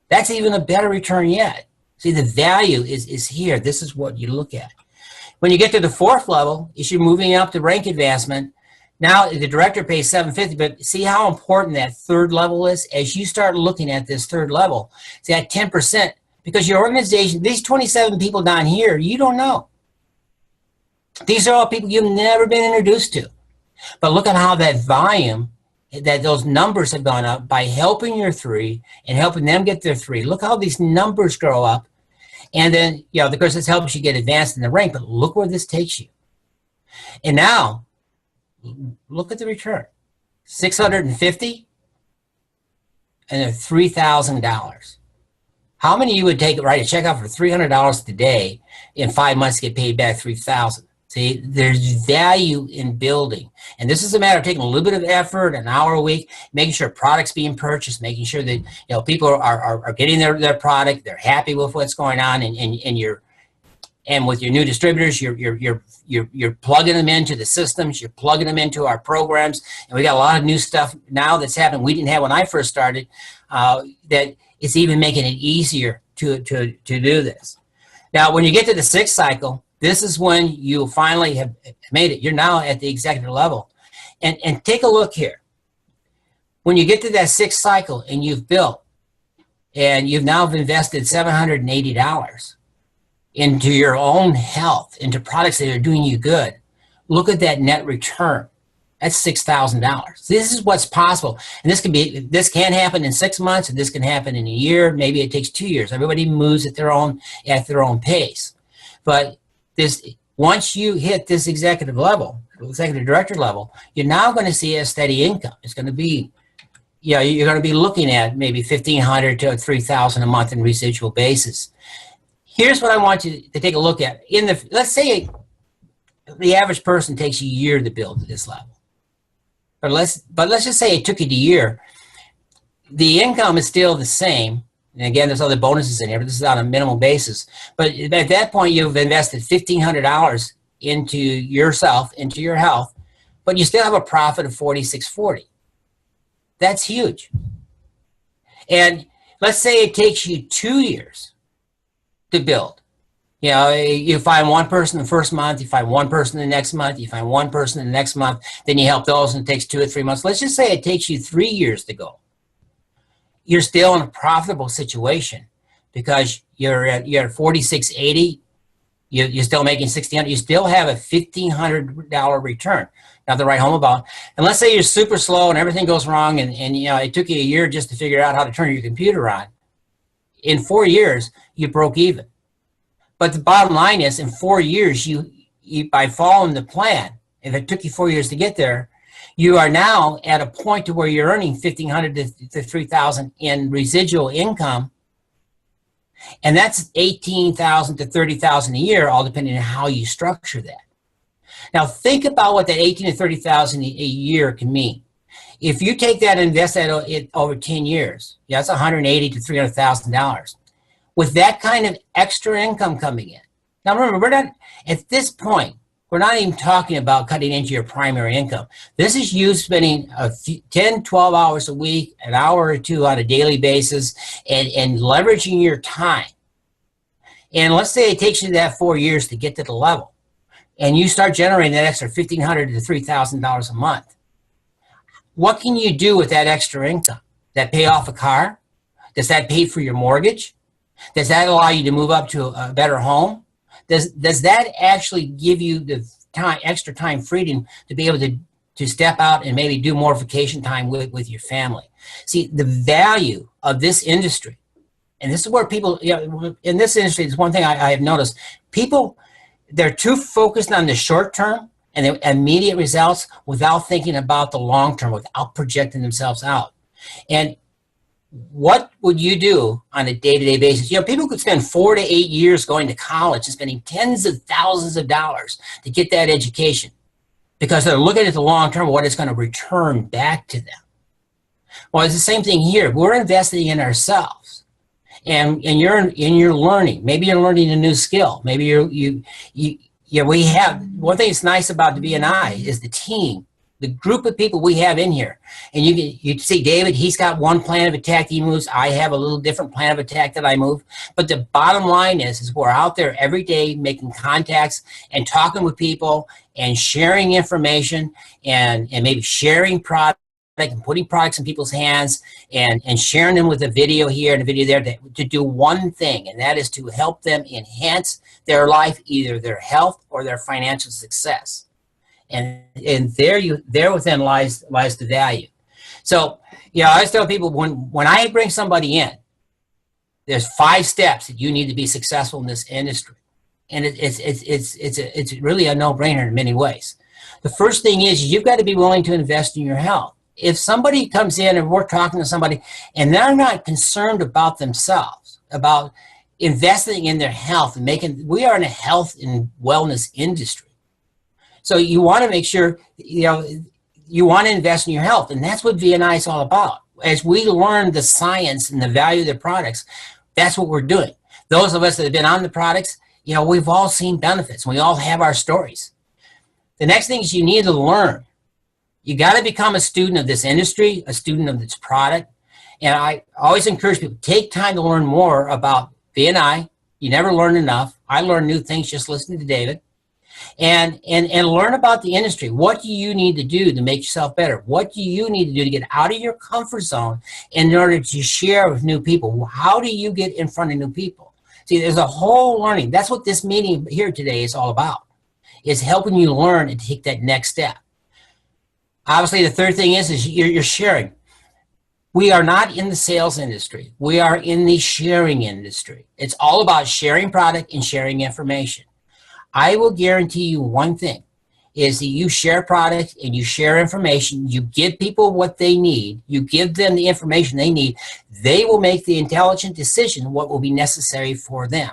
That's even a better return yet. See, the value is here. This is what you look at. When you get to the fourth level, is you're moving up to rank advancement. Now the director pays $750, but see how important that third level is? As you start looking at this third level, see that 10%, because your organization, these 27 people down here, you don't know. These are all people you've never been introduced to. But look at how that volume, that those numbers have gone up by helping your three and helping them get their three. Look how these numbers grow up. And then, you know, of course, this helps you get advanced in the rank, but look where this takes you. And now, look at the return. $650 and then $3,000. How many of you would write a check out for $300 today in 5 months to get paid back $3,000? See, there's value in building. And this is a matter of taking a little bit of effort, an hour a week, making sure products being purchased, making sure that, you know, people are getting their product, they're happy with what's going on, and with your new distributors, you're plugging them into the systems, you're plugging them into our programs, and we got a lot of new stuff now that's happening we didn't have when I first started, that it's even making it easier to do this. Now, when you get to the sixth cycle, this is when you finally have made it. You're now at the executive level. And take a look here. When you get to that sixth cycle and you've built, and you've now invested $780 into your own health, into products that are doing you good, look at that net return. That's $6,000. This is what's possible. And this can happen in 6 months, and this can happen in a year. Maybe it takes 2 years. Everybody moves at their own pace. But once you hit this executive level, executive director level, you're now going to see a steady income. It's going to be, you know, you're going to be looking at maybe $1,500 to $3,000 a month in residual basis. Here's what I want you to take a look at. Let's say the average person takes a year to build to this level. But let's just say it took you a year. The income is still the same. And again, there's other bonuses in here, but this is on a minimal basis. But at that point, you've invested $1,500 into yourself, into your health, but you still have a profit of $4,640. That's huge. And let's say it takes you 2 years to build. You know, you find one person the first month, you find one person the next month, you find one person the next month, then you help those, and it takes 2 or 3 months. Let's just say it takes you 3 years to go. You're still in a profitable situation because you're at $4,680. You're still making $1,600. You still have a $1,500 return. Nothing to write home about. And let's say you're super slow and everything goes wrong, and you know it took you a year just to figure out how to turn your computer on. In 4 years, you broke even. But the bottom line is, in 4 years, you by following the plan, if it took you 4 years to get there, you are now at a point to where you're earning $1,500 to $3,000 in residual income, and that's $18,000 to $30,000 a year, all depending on how you structure that. Now, think about what that $18,000 to $30,000 a year can mean. If you take that and invest that over 10 years, yeah, that's $180,000 to $300,000. With that kind of extra income coming in. Now, remember, we're not at this point. We're not even talking about cutting into your primary income. This is you spending 10, 12 hours a week, an hour or two on a daily basis, and leveraging your time. And let's say it takes you that 4 years to get to the level, and you start generating that extra $1,500 to $3,000 a month. What can you do with that extra income? Does that pay off a car? Does that pay for your mortgage? Does that allow you to move up to a better home? Does that actually give you the extra time freedom to be able to step out and maybe do more vacation time with your family? See, the value of this industry, and this is where people, you know, in this industry, is one thing I have noticed. People, they're too focused on the short term and the immediate results without thinking about the long term, without projecting themselves out. And what would you do on a day-to-day basis? You know, people could spend 4 to 8 years going to college and spending tens of thousands of dollars to get that education because they're looking at the long term, what it's going to return back to them. Well, it's the same thing here. We're investing in ourselves, and you're learning. Maybe you're learning a new skill. Maybe we have one thing that's nice about the BNI is the team the group of people we have in here. And you see David, he's got one plan of attack he moves. I have a little different plan of attack that I move. But the bottom line is we're out there every day making contacts and talking with people and sharing information and maybe sharing products and putting products in people's hands and sharing them with a video here and a video there to do one thing, and that is to help them enhance their life, either their health or their financial success. And there within lies the value. So, I always tell people when I bring somebody in, there's 5 steps that you need to be successful in this industry, and it's really a no-brainer in many ways. The first thing is you've got to be willing to invest in your health. If somebody comes in and we're talking to somebody and they're not concerned about themselves, about investing in their health and we are in a health and wellness industry. So you want to make sure, you want to invest in your health, and that's what VNI is all about. As we learn the science and the value of the products, that's what we're doing. Those of us that have been on the products, we've all seen benefits. We all have our stories. The next thing is you need to learn. You got to become a student of this industry, a student of this product. And I always encourage people, take time to learn more about VNI. You never learn enough. I learn new things just listening to David. And learn about the industry. What do you need to do to make yourself better? What do you need to do to get out of your comfort zone in order to share with new people? How do you get in front of new people? See, there's a whole learning. That's what this meeting here today is all about, is helping you learn and take that next step. Obviously, the third thing is you're sharing. We are not in the sales industry. We are in the sharing industry. It's all about sharing product and sharing information. I will guarantee you one thing, is that you share product and you share information. You give people what they need. You give them the information they need. They will make the intelligent decision what will be necessary for them.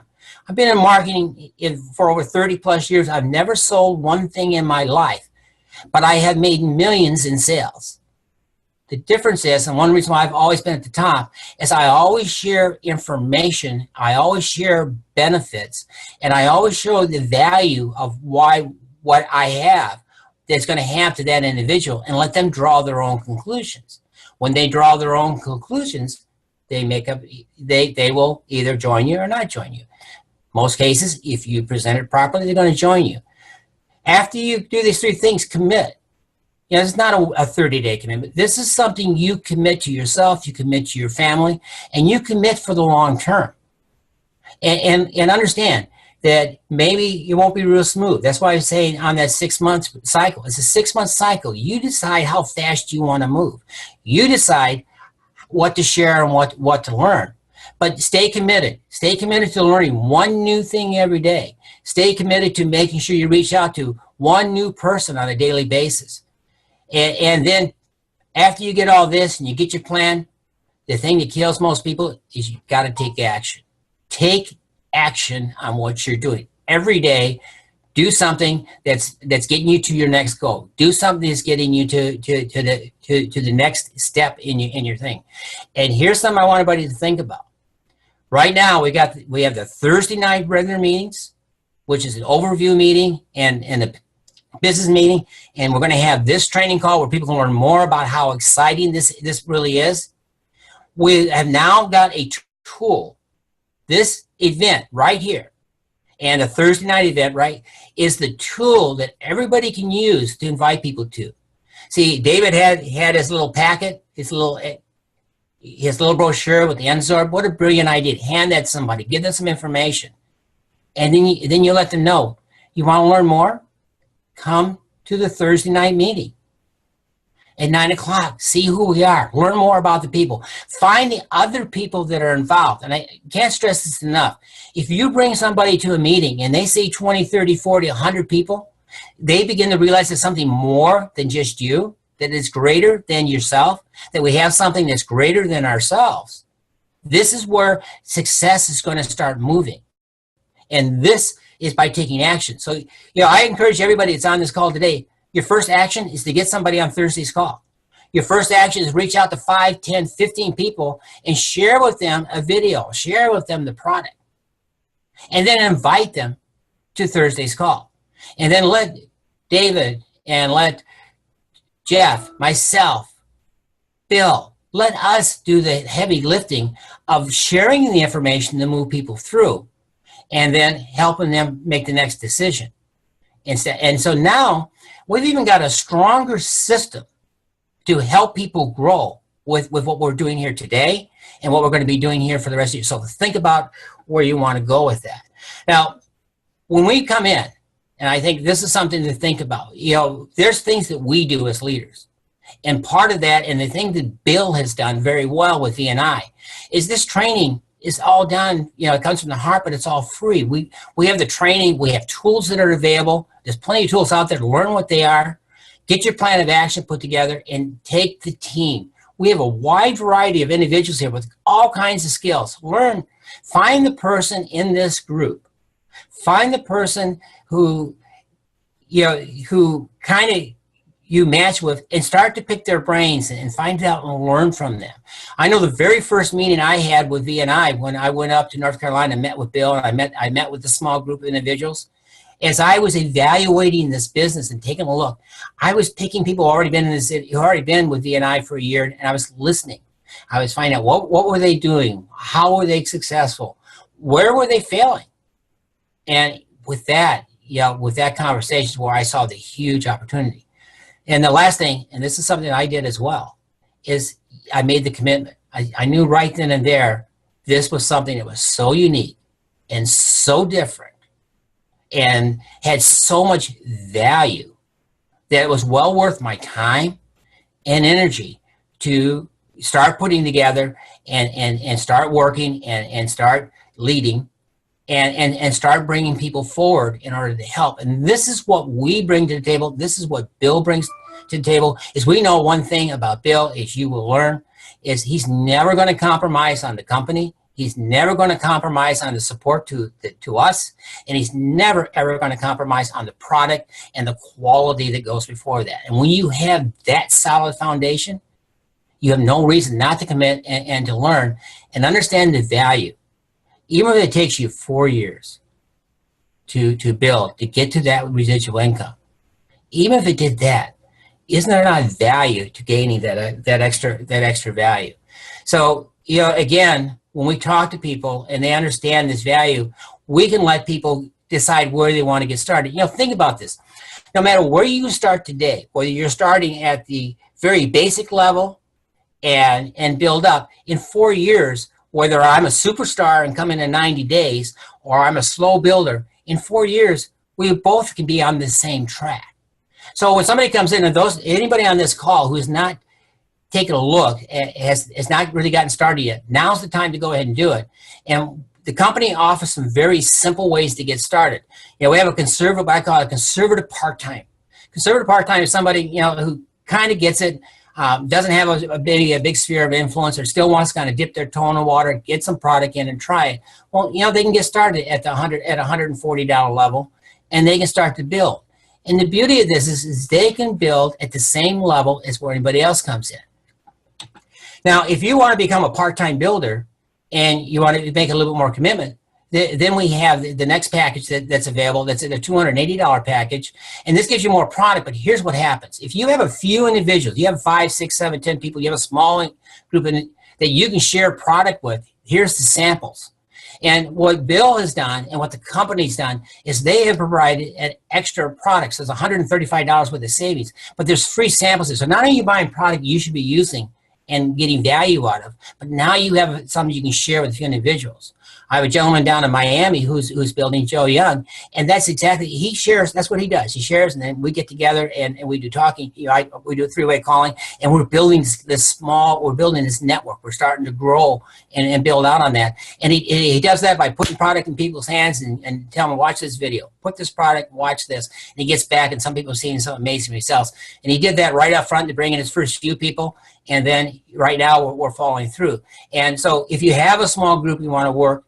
I've been in marketing for over 30 plus years. I've never sold one thing in my life, but I have made millions in sales. The difference is, and one reason why I've always been at the top, is I always share information, I always share benefits, and I always show the value of what I have that's going to have to that individual, and let them draw their own conclusions. When they draw their own conclusions, they will either join you or not join you. Most cases, if you present it properly, they're going to join you. After you do these 3 things, commit. It's not a 30-day commitment. This is something you commit to yourself, you commit to your family, and you commit for the long term. And understand that maybe it won't be real smooth. That's why I'm saying on that 6-month cycle. It's a 6-month cycle. You decide how fast you want to move. You decide what to share and what to learn. But stay committed. Stay committed to learning one new thing every day. Stay committed to making sure you reach out to one new person on a daily basis. And then after you get all this and you get your plan, the thing that kills most people is you've got to take action. Take action on what you're doing. Every day, do something that's getting you to your next goal. Do something that's getting you to the next step in your thing. And here's something I want everybody to think about. Right now, we have the Thursday night regular meetings, which is an overview meeting and the business meeting, and we're going to have this training call where people can learn more about how exciting this really is. We have now got a tool. This event right here and the Thursday night event, right, is the tool that everybody can use to invite people to. See, David had his little packet, his little brochure with the n-sorb. What a brilliant idea. Hand that to somebody, give them some information, and then you let them know. You want to learn more? Come to the Thursday night meeting at 9 o'clock. See who we are. Learn more about the people. Find the other people that are involved. And I can't stress this enough. If you bring somebody to a meeting and they say 20, 30, 40, 100 people, they begin to realize there's something more than just you, that is greater than yourself, that we have something that's greater than ourselves. This is where success is going to start moving. And this is by taking action. So, I encourage everybody that's on this call today, your first action is to get somebody on Thursday's call. Your first action is reach out to 5, 10, 15 people and share with them a video, share with them the product, and then invite them to Thursday's call. And then let David and let Jeff, myself, Bill, let us do the heavy lifting of sharing the information to move people through and then helping them make the next decision. And so now we've even got a stronger system to help people grow with what we're doing here today and what we're going to be doing here for the rest of you. So think about where you want to go with that. Now, when we come in, and I think this is something to think about, there's things that we do as leaders. And part of that, and the thing that Bill has done very well with VNI, is this training is all done, it comes from the heart, but it's all free. We have the training, we have tools that are available. There's plenty of tools out there to learn what they are, get your plan of action put together, and take the team. We have a wide variety of individuals here with all kinds of skills. Find the person in this group. Find the person who kind of you match with, and start to pick their brains and find out and learn from them. I know the very first meeting I had with VNI, when I went up to North Carolina and met with Bill, and I met with a small group of individuals. As I was evaluating this business and taking a look, I was picking people who already been with VNI for a year, and I was listening. I was finding out what were they doing, how were they successful, where were they failing, and with that conversation is where I saw the huge opportunity. And the last thing, and this is something I did as well, is I made the commitment. I knew right then and there this was something that was so unique and so different and had so much value that it was well worth my time and energy to start putting together and start working and start leading and start bringing people forward in order to help. And this is what we bring to the table. This is what Bill brings to the table. Is we know one thing about Bill, is you will learn, is he's never going to compromise on the company. He's never going to compromise on the support to us. And he's never, ever going to compromise on the product and the quality that goes before that. And when you have that solid foundation, you have no reason not to commit and to learn and understand the value. Even if it takes you 4 years to build, to get to that residual income, even if it did that, isn't there not value to gaining that extra value? So, again, when we talk to people and they understand this value, we can let people decide where they want to get started. Think about this. No matter where you start today, whether you're starting at the very basic level and build up, in 4 years, whether I'm a superstar and come in 90 days or I'm a slow builder, in 4 years, we both can be on the same track. So when somebody comes in, and anybody on this call who has not taken a look, has not really gotten started yet, now's the time to go ahead and do it. And the company offers some very simple ways to get started. We have what I call a conservative part-time. Conservative part-time is somebody, who kind of gets it, doesn't have a big sphere of influence, or still wants to kind of dip their toe in the water, get some product in and try it. Well, they can get started at $140 level, and they can start to build. And the beauty of this is they can build at the same level as where anybody else comes in. Now, if you want to become a part-time builder and you want to make a little bit more commitment, then we have the next package that's available. That's a $280 package. And this gives you more product, but here's what happens. If you have a few individuals, you have 5, 6, 7, 10 people, you have a small group that you can share product with, here's the samples. And what Bill has done and what the company's done is they have provided an extra product. So it's $135 worth of savings, but there's free samples. So not only are you buying product you should be using and getting value out of, but now you have something you can share with a few individuals. I have a gentleman down in Miami who's building, Joe Young, and that's exactly, he shares, that's what he does. He shares, and then we get together and we do talking, we do three-way calling, and we're building we're building this network. We're starting to grow and build out on that. And he does that by putting product in people's hands and telling them, watch this video, put this product, watch this. And he gets back, and some people are seeing something amazing themselves. And he did that right up front to bring in his first few people, and then right now we're following through. And so if you have a small group you want to work,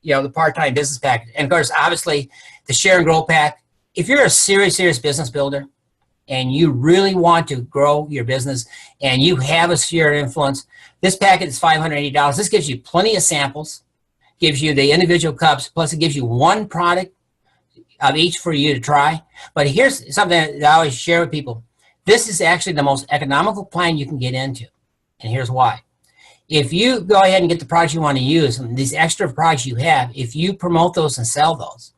the part-time business package. And of course, obviously, the share and grow pack. If you're a serious business builder and you really want to grow your business and you have a sphere of influence, this package is $580. This gives you plenty of samples, gives you the individual cups, plus it gives you one product of each for you to try. But here's something that I always share with people. This is actually the most economical plan you can get into. And here's why. If you go ahead and get the products you want to use, and these extra products you have, if you promote those and sell those,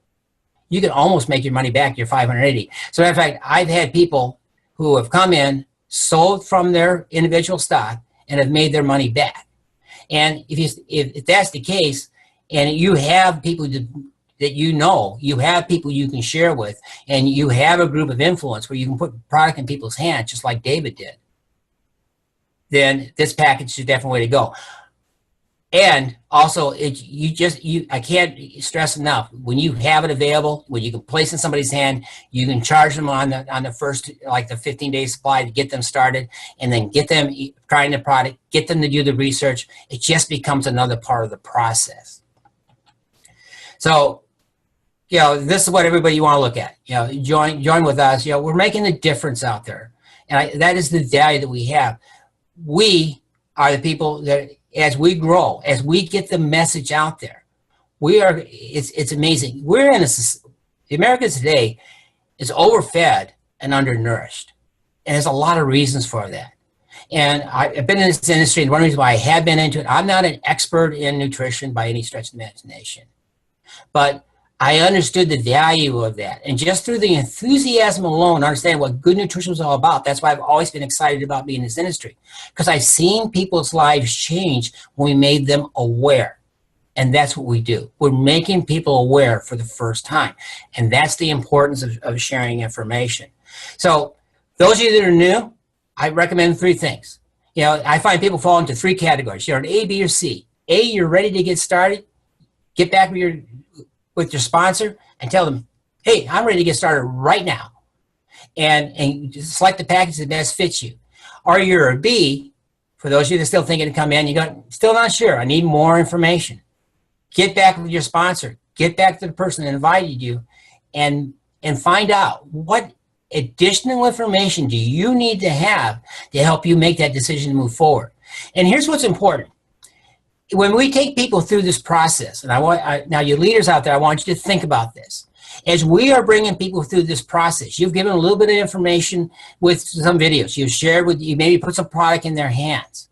you can almost make your money back, your 580. So in fact, I've had people who have come in, sold from their individual stock, and have made their money back. And if that's the case, and you have people that you have people you can share with, and you have a group of influence where you can put product in people's hands, just like David did, then this package is definitely the way to go. And also, I can't stress enough, when you have it available, when you can place in somebody's hand, you can charge them on the first, like the 15-day supply to get them started, and then get them trying the product, get them to do the research. It just becomes another part of the process. So, this is what everybody you want to look at. Join with us. We're making a difference out there, and that is the value that we have. We are the people that, as we grow, as we get the message out there, it's amazing. America today is overfed and undernourished. And there's a lot of reasons for that. And I've been in this industry, and one reason why I have been into it, I'm not an expert in nutrition by any stretch of the imagination. But I understood the value of that. And just through the enthusiasm alone, understanding what good nutrition was all about, that's why I've always been excited about being in this industry. Because I've seen people's lives change when we made them aware. And that's what we do. We're making people aware for the first time. And that's the importance of sharing information. So those of you that are new, I recommend 3 things. I find people fall into 3 categories. You're an A, B, or C. A, you're ready to get started. Get back with your sponsor and tell them, hey, I'm ready to get started right now. And select the package that best fits you. Or you're a B, for those of you that are still thinking to come in, still not sure, I need more information. Get back with your sponsor. Get back to the person that invited you and find out what additional information do you need to have to help you make that decision to move forward. And here's what's important. When we take people through this process, and now you leaders out there, I want you to think about this. As we are bringing people through this process, you've given a little bit of information with some videos. You've shared you maybe put some product in their hands.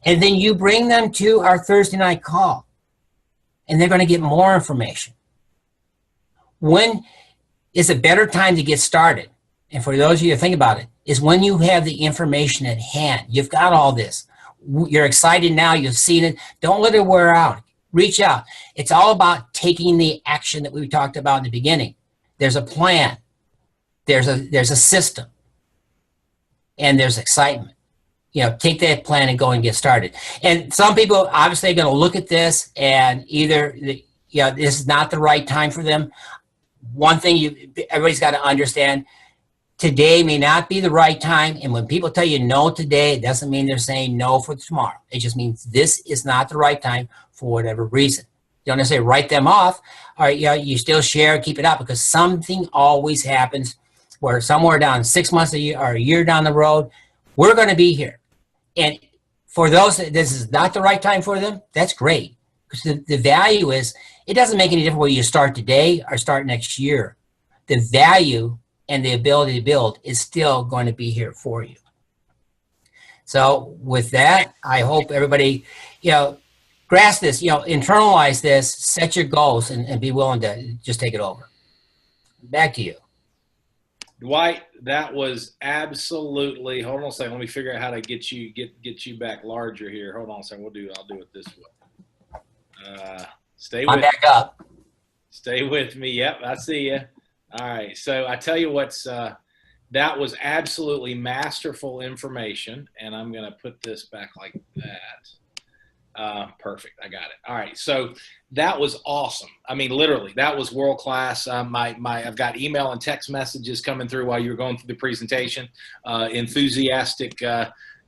And then you bring them to our Thursday night call. And they're going to get more information. When is a better time to get started? And for those of you who think about it, is when you have the information at hand. You've got all this. You're excited now. You've seen it. Don't let it wear out. Reach out. It's all about taking the action that we talked about in the beginning. There's a plan. There's a system. And there's excitement. Take that plan and go and get started. And some people obviously are going to look at this and either, this is not the right time for them. One thing everybody's got to understand, today may not be the right time. And when people tell you no today, it doesn't mean they're saying no for tomorrow. It just means this is not the right time for whatever reason. You don't necessarily write them off, or you still share, keep it up, because something always happens where somewhere down 6 months or a year down the road, we're going to be here. And for those that this is not the right time for them, that's great. Because the value is, it doesn't make any difference whether you start today or start next year. The value and the ability to build is still going to be here for you. So with that, I hope everybody, grasp this, internalize this, set your goals, and be willing to just take it over. Back to you. Dwight, that was absolutely, hold on a second, let me figure out how to get you back larger here. Hold on a second, I'll do it this way. Stay with me. Back up. Stay with me. Yep, I see you. All right, so I tell you what's, that was absolutely masterful information, and I'm going to put this back like that. Perfect, I got it. All right, so that was awesome. I mean, literally, that was world class. I've got email and text messages coming through while you were going through the presentation. Enthusiastic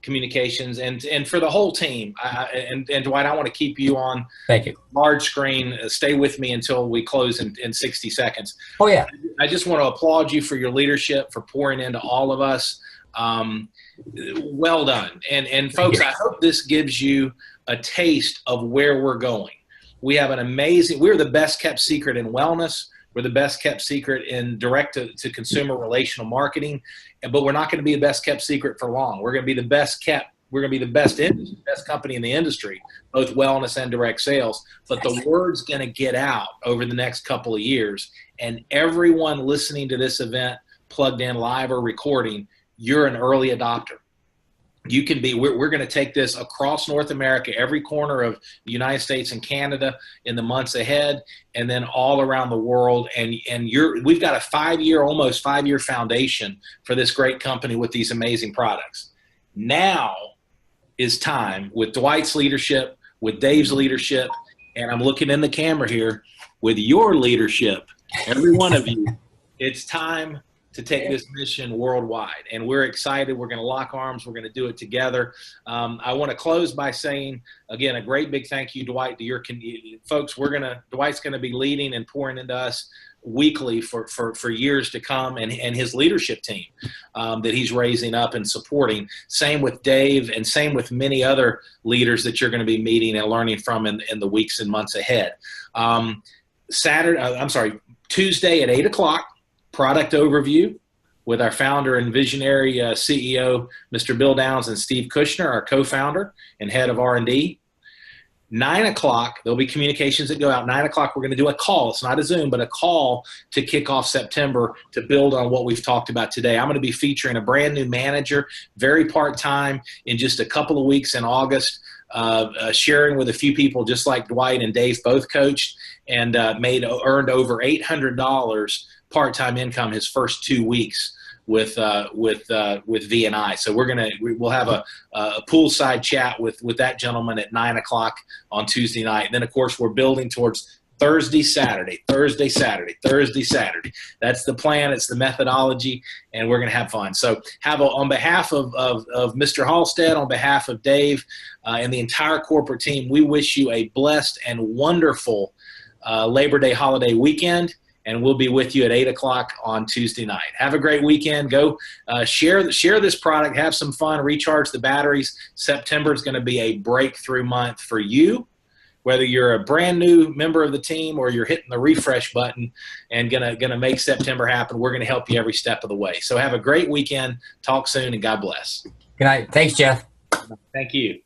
communications, and for the whole team. And Dwight, I want to keep you on. Thank you. Large screen. Stay with me until we close in 60 seconds. Oh yeah. I just want to applaud you for your leadership, for pouring into all of us. Well done. And folks, I hope this gives you a taste of where we're going. We have an amazing, we're the best kept secret in wellness. We're We're the best kept secret in direct to consumer relational marketing, but we're not going to be the best kept secret for long. We're going to be the best kept. We're going to be the best company in the industry, both wellness and direct sales. But the word's going to get out over the next couple of years, and everyone listening to this event, plugged in live or recording, you're an early adopter. You can be, we're going to take this across North America, every corner of the United States and Canada in the months ahead, and then all around the world. And we've got a almost 5-year foundation for this great company with these amazing products. Now is time, with Dwight's leadership, with Dave's leadership, and I'm looking in the camera here, with your leadership, every one of you, it's time to take this mission worldwide. And we're excited. We're going to lock arms. We're going to do it together. I want to close by saying, again, a great big thank you, Dwight, to your folks. Dwight's going to be leading and pouring into us weekly for years to come, and his leadership team that he's raising up and supporting. Same with Dave, and same with many other leaders that you're going to be meeting and learning from in the weeks and months ahead. Tuesday at 8 o'clock, product overview with our founder and visionary CEO, Mr. Bill Downs, and Steve Kushner, our co-founder and head of R&D. 9 o'clock, there'll be communications that go out. 9 o'clock, we're going to do a call. It's not a Zoom, but a call to kick off September to build on what we've talked about today. I'm going to be featuring a brand new manager, very part-time, in just a couple of weeks in August, sharing with a few people just like Dwight and Dave both coached, and earned over $800 part-time income his first 2 weeks with V&I. So we'll have a poolside chat with that gentleman at 9 o'clock on Tuesday night. And then of course we're building towards Thursday, Saturday. That's the plan. It's the methodology, and we're going to have fun. So on behalf of Mr. Halstead, on behalf of Dave and the entire corporate team, we wish you a blessed and wonderful Labor Day holiday weekend. And we'll be with you at 8 o'clock on Tuesday night. Have a great weekend. Go share this product. Have some fun. Recharge the batteries. September is going to be a breakthrough month for you, whether you're a brand new member of the team or you're hitting the refresh button and gonna make September happen. We're going to help you every step of the way. So have a great weekend. Talk soon, and God bless. Good night. Thanks, Jeff. Thank you.